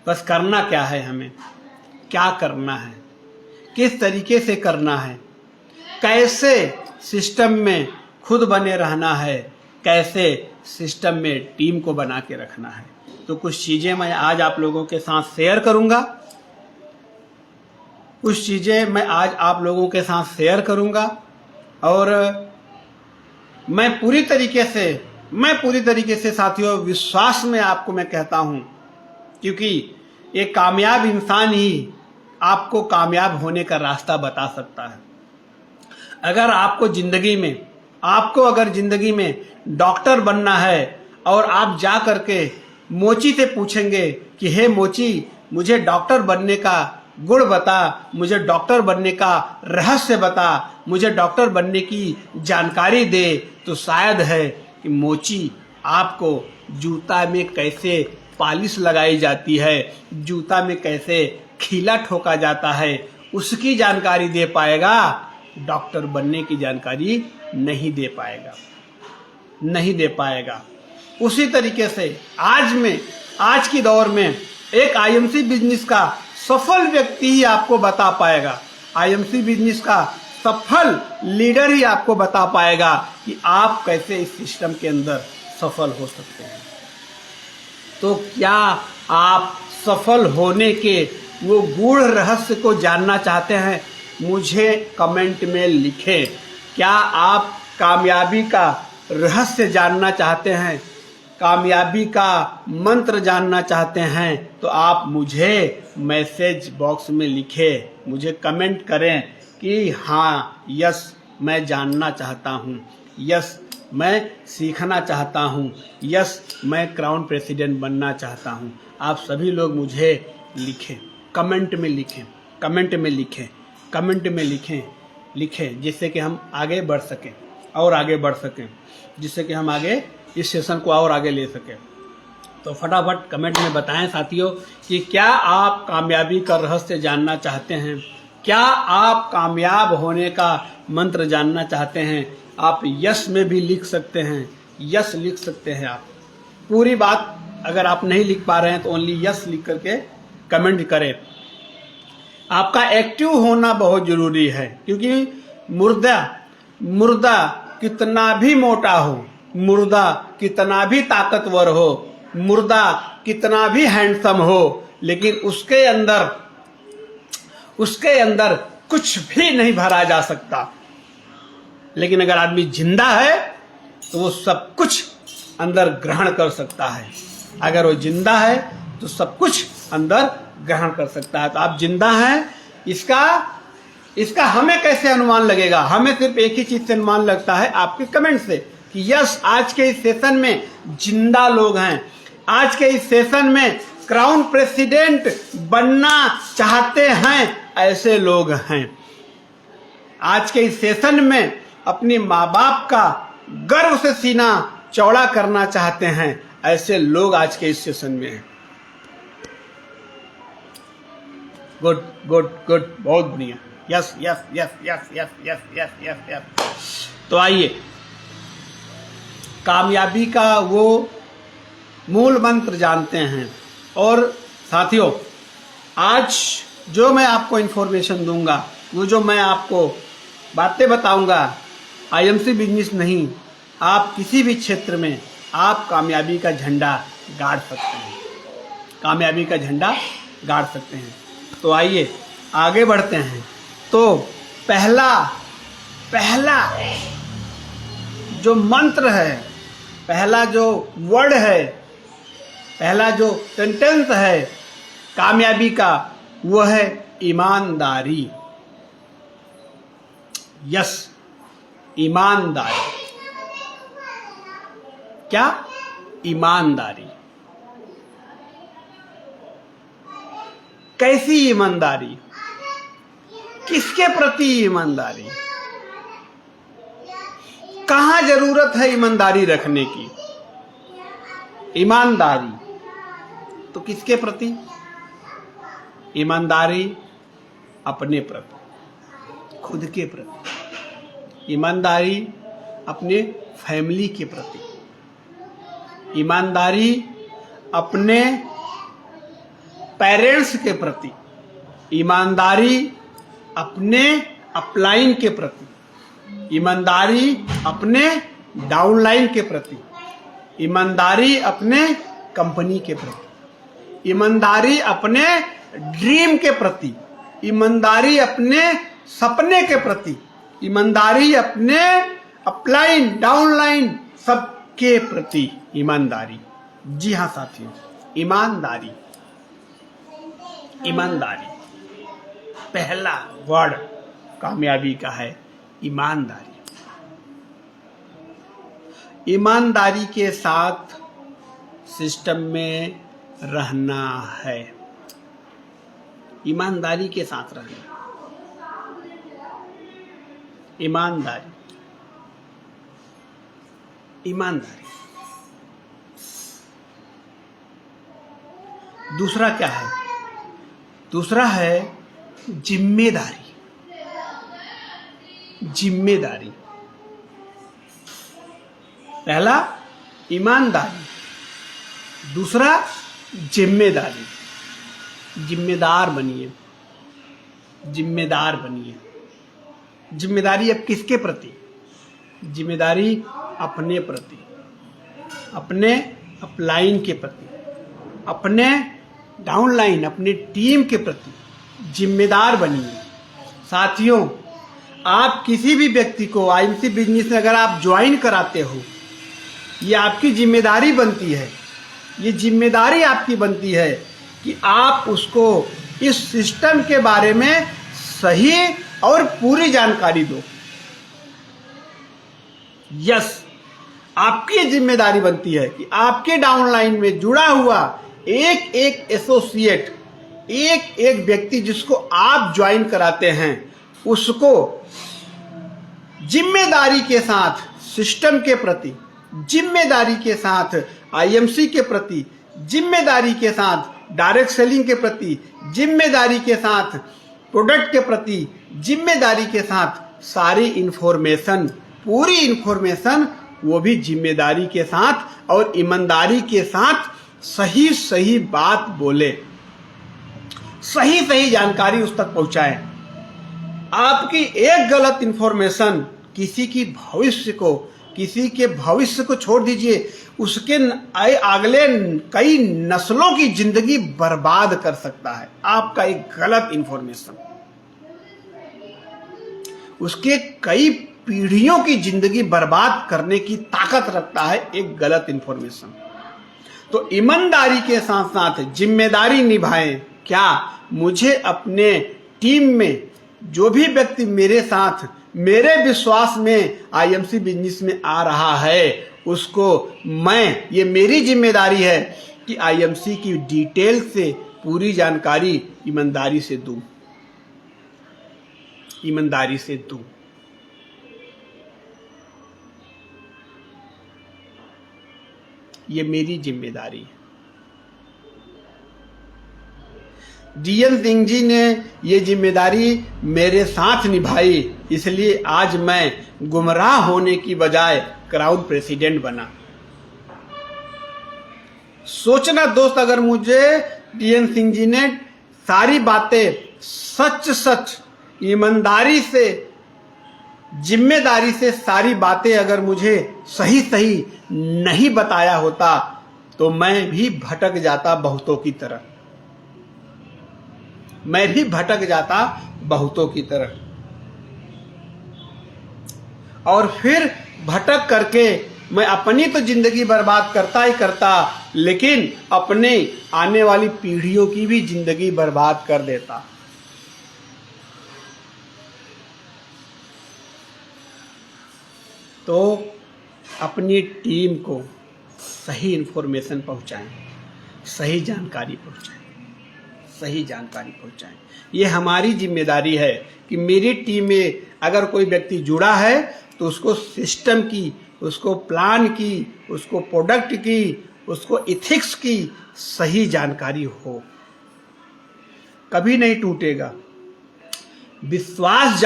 बस करना क्या है, हमें क्या करना है, किस तरीके से करना है, कैसे सिस्टम में खुद बने रहना है, कैसे सिस्टम में टीम को बना के रखना है। तो कुछ चीजें मैं आज आप लोगों के साथ शेयर करूंगा, और मैं पूरी तरीके से साथियों विश्वास में आपको मैं कहता हूं, क्योंकि एक कामयाब इंसान ही आपको कामयाब होने का रास्ता बता सकता है। अगर अगर जिंदगी में डॉक्टर बनना है, और आप जा करके मोची से पूछेंगे कि हे मोची, मुझे डॉक्टर बनने का गुण बता, मुझे डॉक्टर बनने का रहस्य बता, मुझे डॉक्टर बनने की जानकारी दे, तो शायद है कि मोची आपको जूता में कैसे पॉलिश लगाई जाती है, जूता में कैसे खीला ठोका जाता है, उसकी जानकारी दे पाएगा। डॉक्टर बनने की जानकारी नहीं दे पाएगा। उसी तरीके से आज की दौर में एक आईएमसी बिजनेस का सफल व्यक्ति ही आपको बता पाएगा, आईएमसी बिजनेस का सफल लीडर ही आपको बता पाएगा कि आप कैसे इस सिस्टम के अंदर सफल हो सकते हैं। तो क्या आप सफल होने के वो गूढ़ रहस्य को जानना चाहते हैं? मुझे कमेंट में लिखें। क्या आप कामयाबी का रहस्य जानना चाहते हैं, कामयाबी का मंत्र जानना चाहते हैं? तो आप मुझे मैसेज बॉक्स में लिखें, मुझे कमेंट करें कि हाँ, यस मैं जानना चाहता हूँ, यस मैं सीखना चाहता हूँ, यस मैं क्राउन प्रेसिडेंट बनना चाहता हूँ। आप सभी लोग मुझे लिखें, कमेंट में लिखें, जिससे कि हम आगे बढ़ सकें, जिससे कि हम आगे इस सेशन को और आगे ले सकें। तो फटाफट कमेंट में बताएं साथियों कि क्या आप कामयाबी का रहस्य जानना चाहते हैं, क्या आप कामयाब होने का मंत्र जानना चाहते हैं? आप यस में भी लिख सकते हैं, यस लिख सकते हैं आप। पूरी बात अगर आप नहीं लिख पा रहे हैं तो ओनली यस लिख करके कमेंट करें। आपका एक्टिव होना बहुत जरूरी है, क्योंकि मुर्दा कितना भी मोटा हो, मुर्दा कितना भी ताकतवर हो, मुर्दा कितना भी हैंडसम हो, लेकिन उसके अंदर कुछ भी नहीं भरा जा सकता। लेकिन अगर आदमी जिंदा है तो वो सब कुछ अंदर ग्रहण कर सकता है। अगर वो जिंदा है तो सब कुछ अंदर ग्रहण कर सकता है। तो आप जिंदा हैं, इसका हमें कैसे अनुमान लगेगा? हमें सिर्फ एक ही चीज से अनुमान लगता है, आपके कमेंट से, कि यस आज के इस सेशन में जिंदा लोग हैं, आज के इस सेशन में क्राउन प्रेसिडेंट बनना चाहते हैं, ऐसे लोग हैं। आज के इस सेशन में अपने माँ बाप का गर्व से सीना चौड़ा करना चाहते हैं, ऐसे लोग आज के इस सेशन में हैं। गुड, बहुत बढ़िया। यस। तो आइए, कामयाबी का वो मूल मंत्र जानते हैं। और साथियों, आज जो मैं आपको इन्फॉर्मेशन दूंगा, वो जो मैं आपको बातें बताऊंगा, आईएमसी बिजनेस नहीं, आप किसी भी क्षेत्र में आप कामयाबी का झंडा गाड़ सकते हैं, कामयाबी का झंडा गाड़ सकते हैं। तो आइए आगे बढ़ते हैं। तो पहला जो मंत्र है, पहला जो वर्ड है, पहला जो सेंटेंस है कामयाबी का, वो है ईमानदारी। यस, ईमानदारी। क्या? ईमानदारी। कैसी ईमानदारी? किसके प्रति ईमानदारी? कहां जरूरत है ईमानदारी रखने की? ईमानदारी तो किसके प्रति? ईमानदारी अपने प्रति, खुद के प्रति। ईमानदारी अपने फैमिली के प्रति। ईमानदारी अपने पेरेंट्स के प्रति। ईमानदारी अपने अपलाइन के प्रति। ईमानदारी अपने डाउनलाइन के प्रति। ईमानदारी अपने कंपनी के प्रति। ईमानदारी अपने ड्रीम के प्रति। ईमानदारी अपने सपने के प्रति। ईमानदारी अपने अपलाइन डाउनलाइन सबके प्रति ईमानदारी। जी हाँ साथियों, ईमानदारी। ईमानदारी पहला वर्ड कामयाबी का है, ईमानदारी। ईमानदारी के साथ सिस्टम में रहना है। ईमानदारी के साथ रहना। ईमानदारी, ईमानदारी। दूसरा क्या है? दूसरा है जिम्मेदारी। जिम्मेदारी। पहला ईमानदारी, दूसरा जिम्मेदारी। जिम्मेदार बनिए, जिम्मेदार बनिए। जिम्मेदारी अब किसके प्रति? जिम्मेदारी अपने प्रति, अपने अपलाइन के प्रति, अपने डाउनलाइन, अपने टीम के प्रति जिम्मेदार बनिए। साथियों, आप किसी भी व्यक्ति को आईएमसी बिजनेस में अगर आप ज्वाइन कराते हो, ये आपकी जिम्मेदारी बनती है। ये जिम्मेदारी आपकी बनती है कि आप उसको इस सिस्टम के बारे में सही और पूरी जानकारी दो। यस, आपकी जिम्मेदारी बनती है कि आपके डाउनलाइन में जुड़ा हुआ एक एक एसोसिएट, एक एक व्यक्ति जिसको आप ज्वाइन कराते हैं, उसको जिम्मेदारी के साथ सिस्टम के प्रति, जिम्मेदारी के साथ आईएमसी के प्रति, जिम्मेदारी के साथ डायरेक्ट सेलिंग के प्रति, जिम्मेदारी के साथ प्रोडक्ट के प्रति, जिम्मेदारी के साथ सारी इंफॉर्मेशन, पूरी इंफॉर्मेशन, वो भी जिम्मेदारी के साथ और ईमानदारी के साथ सही सही बात बोले, सही सही जानकारी उस तक पहुंचाए। आपकी एक गलत इंफॉर्मेशन किसी के भविष्य को छोड़ दीजिए, उसके अगले कई नस्लों की जिंदगी बर्बाद कर सकता है। आपका एक गलत इंफॉर्मेशन उसके कई पीढ़ियों की जिंदगी बर्बाद करने की ताकत रखता है, एक गलत इंफॉर्मेशन। तो ईमानदारी के साथ साथ जिम्मेदारी निभाएं। क्या? मुझे अपने टीम में जो भी व्यक्ति मेरे साथ, मेरे विश्वास में आईएमसी बिजनेस में आ रहा है, उसको ये मेरी जिम्मेदारी है कि आईएमसी की डिटेल से पूरी जानकारी ईमानदारी से दूं, ईमानदारी से दूं। ये मेरी जिम्मेदारी है। डीएन सिंह जी ने ये जिम्मेदारी मेरे साथ निभाई, इसलिए आज मैं गुमराह होने की बजाय क्राउन प्रेसिडेंट बना। सोचना दोस्त, अगर मुझे डीएन सिंह जी ने सारी बातें सच सच ईमानदारी से जिम्मेदारी से सारी बातें अगर मुझे सही सही नहीं बताया होता तो मैं भी भटक जाता बहुतों की तरह, मैं भी भटक जाता बहुतों की तरह। और फिर भटक करके मैं अपनी तो जिंदगी बर्बाद करता ही करता, लेकिन अपने आने वाली पीढ़ियों की भी जिंदगी बर्बाद कर देता। तो अपनी टीम को सही इंफॉर्मेशन पहुंचाएं, सही जानकारी पहुंचाएं, सही जानकारी पहुंचाएं। ये हमारी जिम्मेदारी है कि मेरी टीम में अगर कोई व्यक्ति जुड़ा है तो उसको सिस्टम की, उसको प्लान की, उसको प्रोडक्ट की, उसको इथिक्स की सही जानकारी हो। कभी नहीं टूटेगा, विश्वास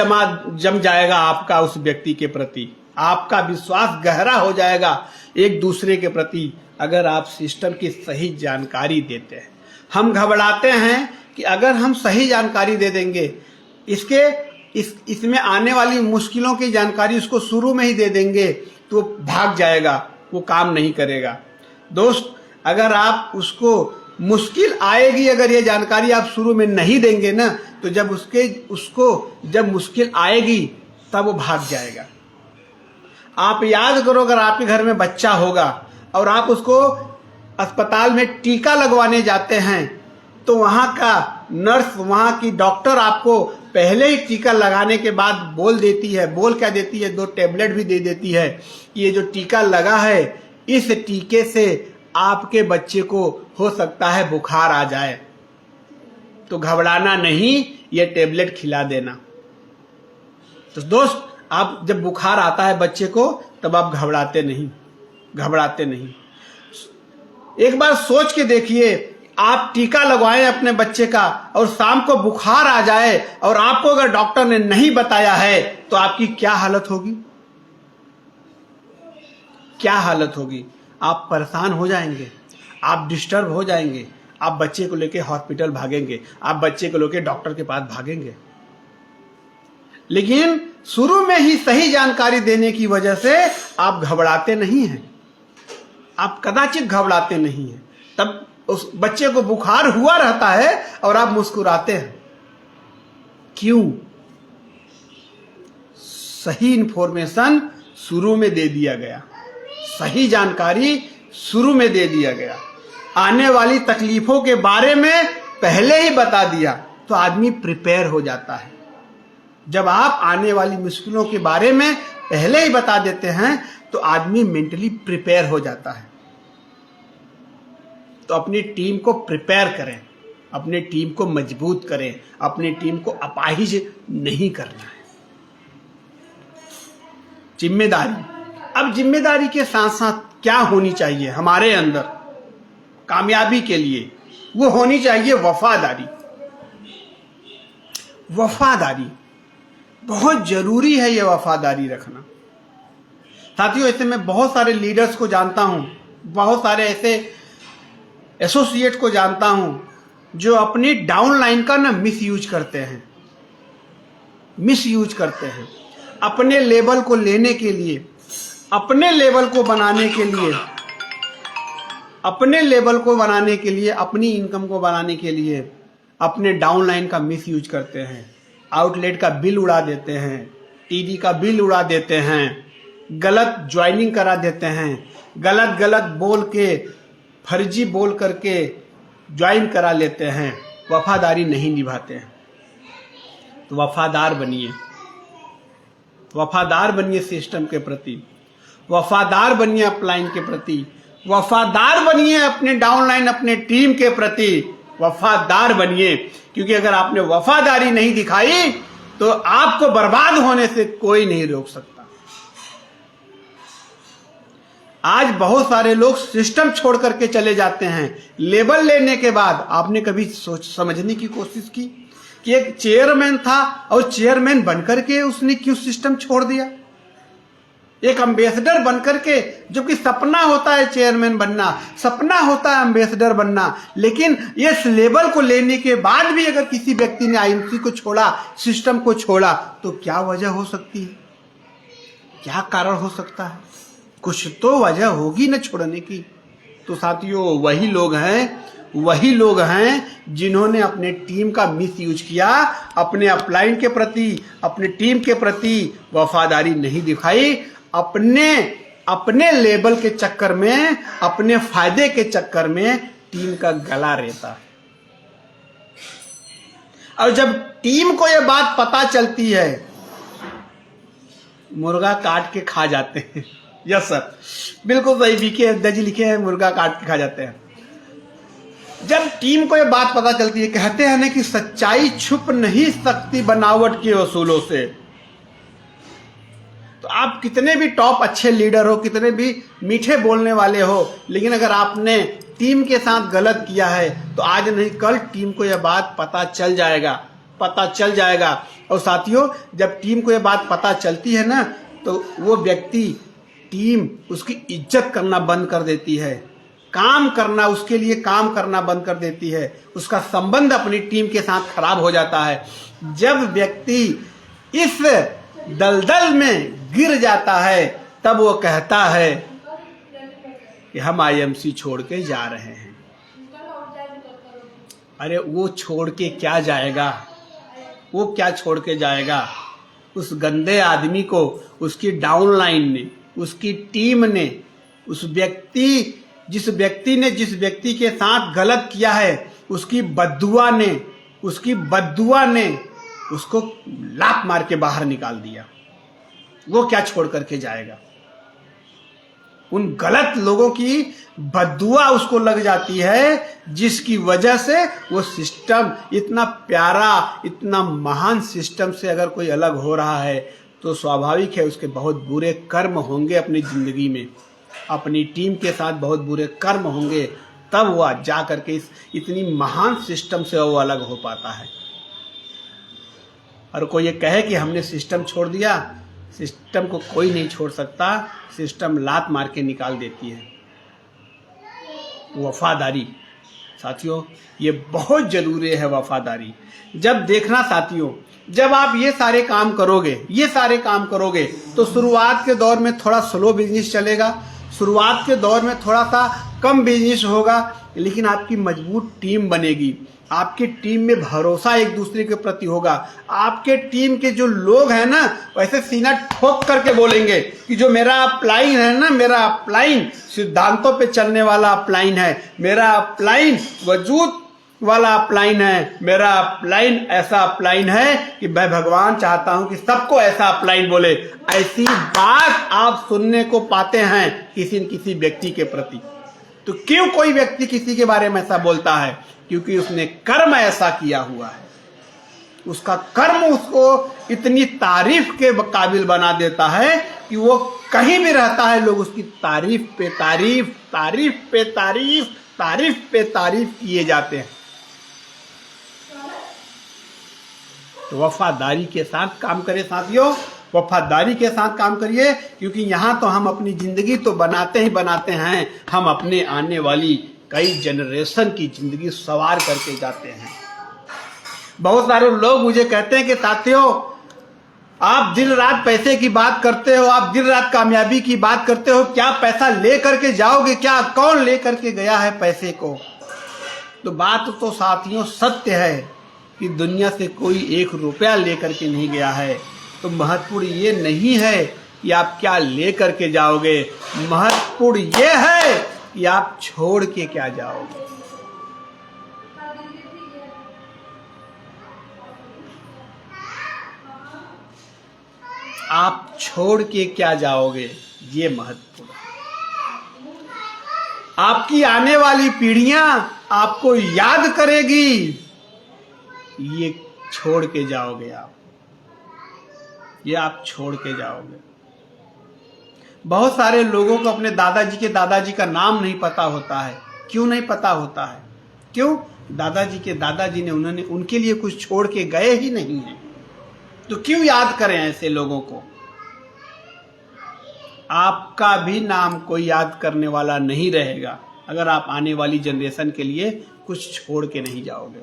जम जाएगा आपका उस व्यक्ति के प्रति, आपका विश्वास गहरा हो जाएगा एक दूसरे के प्रति अगर आप सिस्टम की सही जानकारी देते हैं। हम घबराते हैं कि अगर हम सही जानकारी दे देंगे, इसमें आने वाली मुश्किलों की जानकारी उसको शुरू में ही दे देंगे तो भाग जाएगा, वो काम नहीं करेगा। दोस्त, अगर आप उसको मुश्किल आएगी, अगर ये जानकारी आप शुरू में नहीं देंगे ना, तो जब जब मुश्किल आएगी तब वो भाग जाएगा। आप याद करो, अगर आपके घर में बच्चा होगा और आप उसको अस्पताल में टीका लगवाने जाते हैं तो वहाँ का नर्स, वहाँ की डॉक्टर आपको पहले ही टीका लगाने के बाद बोल क्या देती है, 2 टेबलेट भी दे देती है कि ये जो टीका लगा है, इस टीके से आपके बच्चे को हो सकता है बुखार आ जाए, तो घबराना नहीं, ये टेबलेट खिला देना। तो दोस्त, आप जब बुखार आता है बच्चे को तब आप घबराते नहीं। एक बार सोच के देखिए, आप टीका लगवाएं अपने बच्चे का और शाम को बुखार आ जाए और आपको अगर डॉक्टर ने नहीं बताया है तो आपकी क्या हालत होगी? क्या हालत होगी? आप परेशान हो जाएंगे, आप डिस्टर्ब हो जाएंगे, आप बच्चे को लेके हॉस्पिटल भागेंगे, आप बच्चे को लेके डॉक्टर के पास भागेंगे। लेकिन शुरू में ही सही जानकारी देने की वजह से आप घबराते नहीं हैं, आप कदाचित घबराते नहीं हैं। तब उस बच्चे को बुखार हुआ रहता है और आप मुस्कुराते हैं। क्यों? सही इंफॉर्मेशन शुरू में दे दिया गया, सही जानकारी शुरू में दे दिया गया, आने वाली तकलीफों के बारे में पहले ही बता दिया तो आदमी प्रिपेयर हो जाता है। जब आप आने वाली मुश्किलों के बारे में पहले ही बता देते हैं तो आदमी मेंटली प्रिपेयर हो जाता है। तो अपनी टीम को प्रिपेयर करें, अपनी टीम को मजबूत करें, अपनी टीम को अपाहिज नहीं करना है। जिम्मेदारी, अब जिम्मेदारी के साथ साथ क्या होनी चाहिए हमारे अंदर कामयाबी के लिए? वो होनी चाहिए वफादारी। वफादारी बहुत जरूरी है, ये वफादारी रखना। साथियों, ऐसे मैं बहुत सारे लीडर्स को जानता हूं, बहुत सारे ऐसे एसोसिएट को जानता हूं जो अपनी डाउनलाइन का ना मिसयूज करते हैं, अपने लेवल को लेने के लिए, अपने लेवल को बनाने के लिए, अपनी इनकम को बनाने के लिए अपने डाउनलाइन का मिसयूज करते हैं। आउटलेट का बिल उड़ा देते हैं, टीडी का बिल उड़ा देते हैं, गलत ज्वाइनिंग करा देते हैं, गलत बोल के, फर्जी बोल करके ज्वाइन करा लेते हैं, वफादारी नहीं निभाते हैं। तो वफादार बनिए सिस्टम के प्रति, वफादार बनिए अपलाइन के प्रति, वफादार बनिए अपने डाउनलाइन, अपने टीम के प्रति वफादार बनिए। क्योंकि अगर आपने वफादारी नहीं दिखाई तो आपको बर्बाद होने से कोई नहीं रोक सकता। आज बहुत सारे लोग सिस्टम छोड़ करके चले जाते हैं। लेबल लेने के बाद आपने कभी समझने की कोशिश की कि एक चेयरमैन था और चेयरमैन बनकर के उसने क्यों सिस्टम छोड़ दिया? एक एम्बेसडर बनकर के, जो कि सपना होता है चेयरमैन बनना, सपना होता है एम्बेसडर बनना, लेकिन इस लेवल को लेने के बाद भी अगर किसी व्यक्ति ने आईएमसी को छोड़ा, सिस्टम को छोड़ा, तो क्या वजह हो सकती है, क्या कारण हो सकता है? कुछ तो वजह होगी न छोड़ने की। तो साथियों, वही लोग हैं जिन्होंने अपने टीम का मिस यूज किया, अपने अपलाइन के प्रति, अपने टीम के प्रति वफादारी नहीं दिखाई, अपने लेवल के चक्कर में, अपने फायदे के चक्कर में टीम का गला रेता। और जब टीम को यह बात पता चलती है, मुर्गा काट के खा जाते हैं। यस सर, बिल्कुल सही, बीके अब्दा जी लिखे हैं, मुर्गा काट के खा जाते हैं। जब टीम को यह बात पता चलती है, कहते हैं ना कि सच्चाई छुप नहीं सकती बनावट के असूलों से। तो आप कितने भी टॉप अच्छे लीडर हो, कितने भी मीठे बोलने वाले हो, लेकिन अगर आपने टीम के साथ गलत किया है तो आज नहीं कल टीम को यह बात पता चल जाएगा। और साथियों, जब टीम को यह बात पता चलती है ना, तो वो व्यक्ति, टीम उसकी इज्जत करना बंद कर देती है, उसके लिए काम करना बंद कर देती है, उसका संबंध अपनी टीम के साथ खराब हो जाता है। जब व्यक्ति इस दलदल में गिर जाता है, तब वो कहता है कि हम आईएमसी छोड़ के जा रहे हैं। अरे वो छोड़ के क्या जाएगा? वो क्या छोड़ के जाएगा? उस गंदे आदमी को उसकी डाउनलाइन ने, उसकी टीम ने, जिस व्यक्ति के साथ गलत किया है, उसकी बद्दुआ ने उसको लात मार के बाहर निकाल दिया। वो क्या छोड़ करके जाएगा? उन गलत लोगों की बद्दुआ उसको लग जाती है, जिसकी वजह से वो सिस्टम, इतना प्यारा, इतना महान सिस्टम से अगर कोई अलग हो रहा है, तो स्वाभाविक है उसके बहुत बुरे कर्म होंगे अपनी जिंदगी में, अपनी टीम के साथ बहुत बुरे कर्म होंगे, तब वह जा करके इस इतनी महान सिस्टम से वो अलग हो पाता है। और कोई ये कहे कि हमने सिस्टम छोड़ दिया, सिस्टम को कोई नहीं छोड़ सकता, सिस्टम लात मार के निकाल देती है। वफादारी साथियों, ये बहुत जरूरी है, वफादारी। जब देखना साथियों, जब आप ये सारे काम करोगे तो शुरुआत के दौर में थोड़ा स्लो बिजनेस चलेगा, शुरुआत के दौर में थोड़ा सा कम बिजनेस होगा, लेकिन आपकी मजबूत टीम बनेगी, आपकी टीम में भरोसा एक दूसरे के प्रति होगा। आपके टीम के जो लोग हैं ना, वैसे सीना ठोक करके बोलेंगे कि जो मेरा अपलाइन है ना, मेरा अपलाइन सिद्धांतों पे चलने वाला अपलाइन है, मेरा अपलाइन वजूद वाला अपलाइन है, मेरा अपलाइन ऐसा अपलाइन है कि मैं भगवान चाहता हूं कि सबको ऐसा अपलाइन बोले। ऐसी बात आप सुनने को पाते हैं किसी न किसी व्यक्ति के प्रति। तो क्यों कोई व्यक्ति किसी के बारे में ऐसा बोलता है? क्योंकि उसने कर्म ऐसा किया हुआ है, उसका कर्म उसको इतनी तारीफ के काबिल बना देता है कि वो कहीं भी रहता है, लोग उसकी तारीफ पे तारीफ किए जाते हैं। तो वफादारी के साथ काम करें साथियों, वफादारी के साथ काम करिए, क्योंकि यहाँ तो हम अपनी जिंदगी तो बनाते हैं, हम अपने आने वाली कई जनरेशन की जिंदगी सवार करके जाते हैं। बहुत सारे लोग मुझे कहते हैं कि साथियों, आप दिन रात पैसे की बात करते हो, आप दिन रात कामयाबी की बात करते हो, क्या पैसा ले करके जाओगे? क्या कौन ले करके गया है पैसे को? तो बात तो साथियों सत्य है कि दुनिया से कोई 1 रुपया ले करके नहीं गया है। तो महत्वपूर्ण ये नहीं है कि आप क्या ले करके जाओगे, महत्वपूर्ण ये है कि आप छोड़ के क्या जाओगे। आप छोड़ के क्या जाओगे, ये महत्वपूर्ण है। आपकी आने वाली पीढ़ियां आपको याद करेगी, ये छोड़ के जाओगे आप, ये आप छोड़ के जाओगे। बहुत सारे लोगों को अपने दादाजी का नाम नहीं पता होता है। क्यों नहीं पता होता है? क्यों? दादाजी ने उनके लिए कुछ छोड़ के गए ही नहीं है। तो क्यों याद करें ऐसे लोगों को? आपका भी नाम कोई याद करने वाला नहीं रहेगा अगर आप आने वाली जनरेशन के लिए कुछ छोड़ के नहीं जाओगे।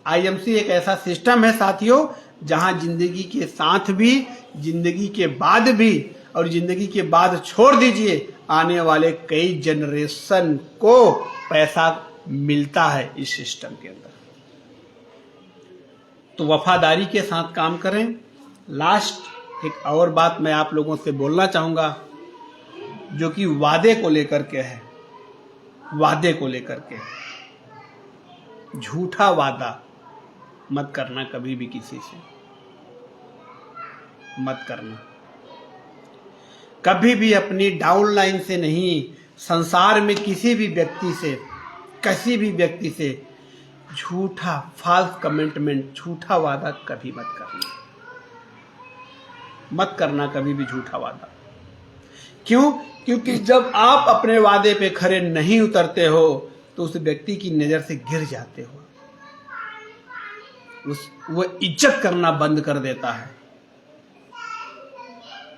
आईएमसी एक ऐसा सिस्टम है साथियों, जहां जिंदगी के साथ भी, जिंदगी के बाद भी, और जिंदगी के बाद छोड़ दीजिए, आने वाले कई जनरेशन को पैसा मिलता है इस सिस्टम के अंदर। तो वफादारी के साथ काम करें। लास्ट एक और बात मैं आप लोगों से बोलना चाहूंगा, जो कि वादे को लेकर के है। वादे को लेकर के, झूठा वादा मत करना कभी भी, किसी से मत करना कभी भी, अपनी डाउनलाइन से नहीं, संसार में किसी भी व्यक्ति से झूठा फॉल्स कमिटमेंट, झूठा वादा कभी मत करना कभी भी झूठा वादा। क्यों? क्योंकि जब आप अपने वादे पे खरे नहीं उतरते हो तो उस व्यक्ति की नजर से गिर जाते हो, वो इज्जत करना बंद कर देता है,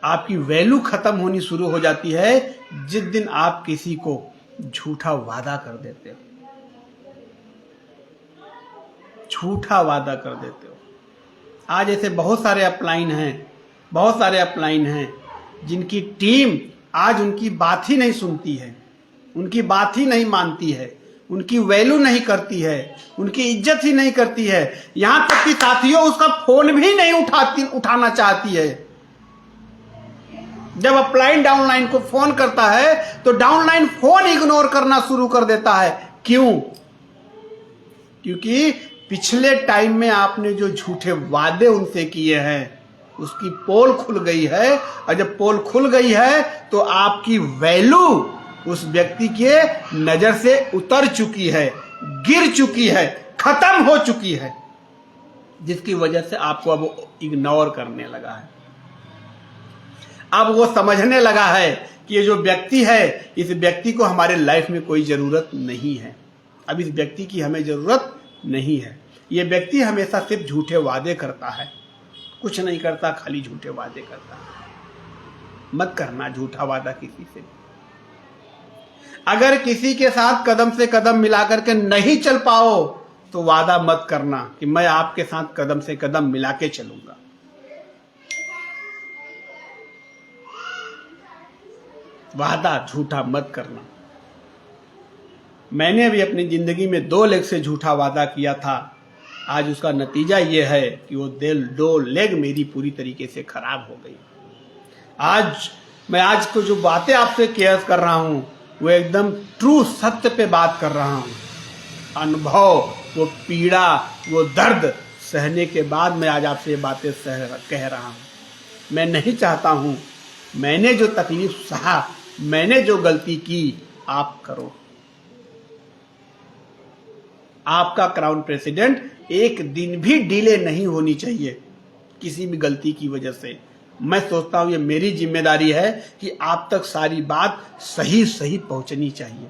आपकी वैल्यू खत्म होनी शुरू हो जाती है जिस दिन आप किसी को झूठा वादा कर देते हो। झूठा वादा कर देते हो। आज ऐसे बहुत सारे अपलाइन हैं जिनकी टीम आज उनकी बात ही नहीं सुनती है, उनकी बात ही नहीं मानती है, उनकी वैल्यू नहीं करती है, उनकी इज्जत ही नहीं करती है, यहां तक कि साथियों उसका फोन भी नहीं उठाना चाहती है। जब अपलाइन डाउनलाइन को फोन करता है तो डाउनलाइन फोन इग्नोर करना शुरू कर देता है। क्यों? क्योंकि पिछले टाइम में आपने जो झूठे वादे उनसे किए हैं उसकी पोल खुल गई है, और जब पोल खुल गई है तो आपकी वैल्यू उस व्यक्ति के नजर से उतर चुकी है, गिर चुकी है, खत्म हो चुकी है, जिसकी वजह से आपको अब इग्नोर करने लगा है। अब वो समझने लगा है कि ये जो व्यक्ति है, इस व्यक्ति को हमारे लाइफ में कोई जरूरत नहीं है, अब इस व्यक्ति की हमें जरूरत नहीं है। ये व्यक्ति हमेशा सिर्फ झूठे वादे करता है, कुछ नहीं करता, खाली झूठे वादे करता है। मत करना झूठा वादा किसी से। अगर किसी के साथ कदम से कदम मिलाकर के नहीं चल पाओ तो वादा मत करना कि मैं आपके साथ कदम से कदम मिला के चलूंगा। वादा झूठा मत करना। मैंने भी अपनी जिंदगी में 2 लेग से झूठा वादा किया था, आज उसका नतीजा यह है कि वो 2 लेग मेरी पूरी तरीके से खराब हो गई। आज को जो बातें आपसे केयर कर रहा हूं वो एकदम ट्रू सत्य पे बात कर रहा हूं। अनुभव, वो पीड़ा, वो दर्द सहने के बाद मैं आज आपसे ये बातें कह रहा हूं। मैं नहीं चाहता हूं, मैंने जो तकलीफ सहा, मैंने जो गलती की, आप करो। आपका क्राउन प्रेसिडेंट एक दिन भी डिले नहीं होनी चाहिए किसी भी गलती की वजह से। मैं सोचता हूं ये मेरी जिम्मेदारी है कि आप तक सारी बात सही पहुंचनी चाहिए।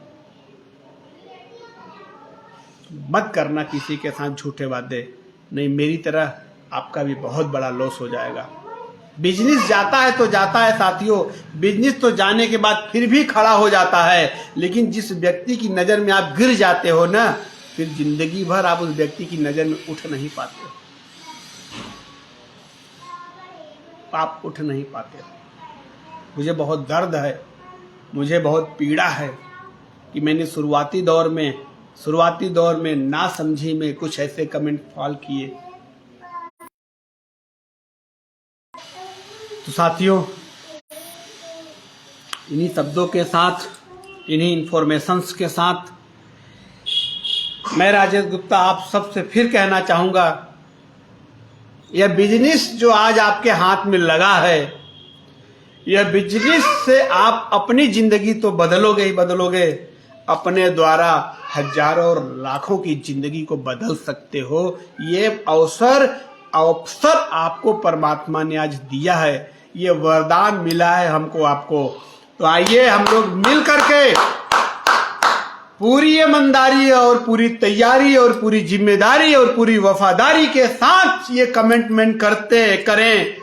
मत करना किसी के साथ झूठे वादे, नहीं मेरी तरह आपका भी बहुत बड़ा लॉस हो जाएगा। बिजनेस जाता है तो जाता है साथियों, बिजनेस तो जाने के बाद फिर भी खड़ा हो जाता है, लेकिन जिस व्यक्ति की नजर में आप गिर जाते हो ना, फिर जिंदगी भर आप उस व्यक्ति की नजर में उठ नहीं पाते, आप उठ नहीं पाते। मुझे बहुत दर्द है, मुझे बहुत पीड़ा है कि मैंने शुरुआती दौर में ना समझी में कुछ ऐसे कमेंट फॉल किए। तो साथियों, इन्हीं शब्दों के साथ, इन्हीं इंफॉर्मेशंस के साथ मैं राजेश गुप्ता आप सबसे फिर कहना चाहूंगा, यह बिजनेस जो आज आपके हाथ में लगा है, यह बिजनेस से आप अपनी जिंदगी तो बदलोगे ही बदलोगे, अपने द्वारा हजारों और लाखों की जिंदगी को बदल सकते हो। ये अवसर आपको परमात्मा ने आज दिया है, ये वरदान मिला है हमको आपको। तो आइए हम लोग मिल करके पूरी ईमानदारी और पूरी तैयारी और पूरी जिम्मेदारी और पूरी वफादारी के साथ ये कमिटमेंट करें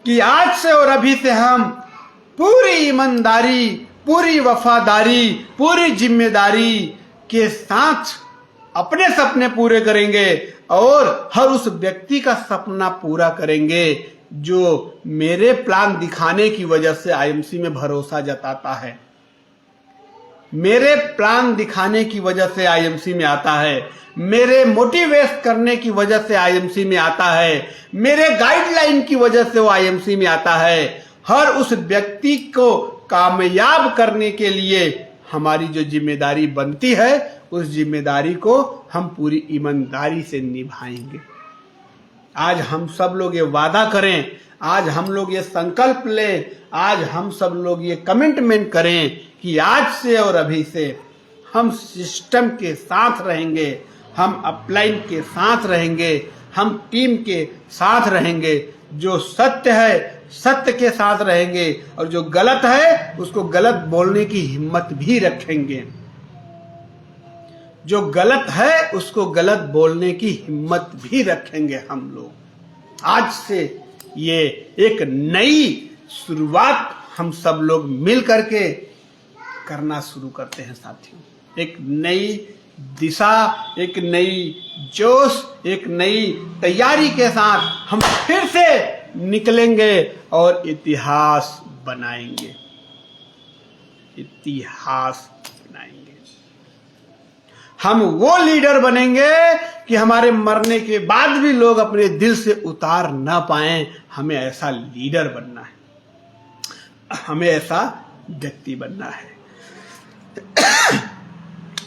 कि आज से और अभी से हम पूरी ईमानदारी, पूरी वफादारी, पूरी जिम्मेदारी के साथ अपने सपने पूरे करेंगे और हर उस व्यक्ति का सपना पूरा करेंगे जो मेरे प्लान दिखाने की वजह से आईएमसी में भरोसा जताता है, मेरे प्लान दिखाने की वजह से आईएमसी में आता है, मेरे मोटिवेट करने की वजह से आईएमसी में आता है, मेरे गाइडलाइन की वजह से वो आईएमसी में आता है। हर उस व्यक्ति को कामयाब करने के लिए हमारी जो जिम्मेदारी बनती है उस जिम्मेदारी को हम पूरी ईमानदारी से निभाएंगे। आज हम सब लोग ये वादा करें, आज हम लोग ये संकल्प लें, आज हम सब लोग ये कमिटमेंट करें कि आज से और अभी से हम सिस्टम के साथ रहेंगे, हम अपलाइन के साथ रहेंगे, हम टीम के साथ रहेंगे, जो सत्य है सत्य के साथ रहेंगे और जो गलत है उसको गलत बोलने की हिम्मत भी रखेंगे, जो गलत है उसको गलत बोलने की हिम्मत भी रखेंगे हम लोग। आज से ये एक नई शुरुआत हम सब लोग मिल करके करना शुरू करते हैं साथियों। एक नई दिशा, एक नई जोश, एक नई तैयारी के साथ हम फिर से निकलेंगे और इतिहास बनाएंगे, इतिहास बनाएंगे। हम वो लीडर बनेंगे कि हमारे मरने के बाद भी लोग अपने दिल से उतार ना पाएं। हमें ऐसा लीडर बनना है, हमें ऐसा व्यक्ति बनना है,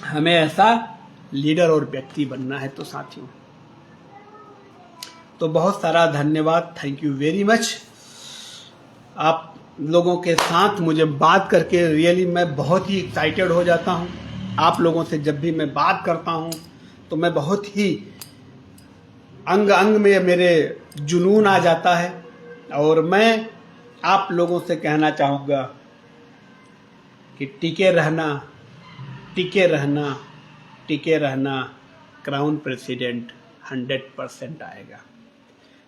हमें ऐसा लीडर और व्यक्ति बनना है। तो साथियों, तो बहुत सारा धन्यवाद, थैंक यू वेरी मच। आप लोगों के साथ मुझे बात करके रियली मैं बहुत ही एक्साइटेड हो जाता हूं। आप लोगों से जब भी मैं बात करता हूं तो मैं बहुत ही अंग अंग में मेरे जुनून आ जाता है और मैं आप लोगों से कहना चाहूँगा कि टिके रहना, टिके रहना, टिके रहना। क्राउन प्रेसिडेंट 100% आएगा।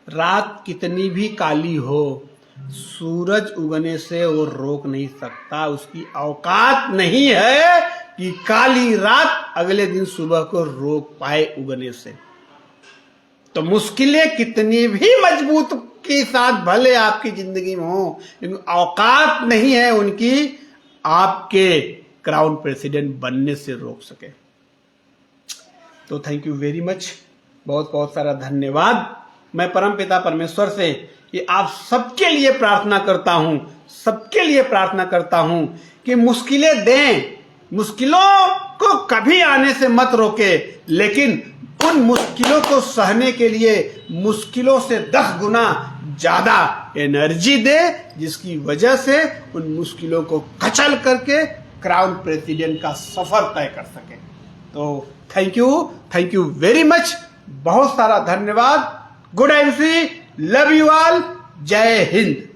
रात कितनी भी काली हो, सूरज उगने से वो रोक नहीं सकता। उसकी औकात नहीं है कि काली रात अगले दिन सुबह को रोक पाए उगने से। तो मुश्किलें कितनी भी मजबूत के साथ भले आपकी जिंदगी में हो, लेकिन औकात नहीं है उनकी आपके क्राउन प्रेसिडेंट बनने से रोक सके। तो थैंक यू वेरी मच, बहुत बहुत सारा धन्यवाद। मैं परमपिता परमेश्वर से कि आप सबके लिए प्रार्थना करता हूं, सबके लिए प्रार्थना करता हूं कि मुश्किलें दें, मुश्किलों को कभी आने से मत रोके, लेकिन उन मुश्किलों को सहने के लिए मुश्किलों से 10 गुना ज्यादा एनर्जी दे, जिसकी वजह से उन मुश्किलों को कचल करके क्राउन प्रेसिडेंट का सफर तय कर सके। तो थैंक यू वेरी मच, बहुत सारा धन्यवाद। Good MC, love you all, जय हिंद।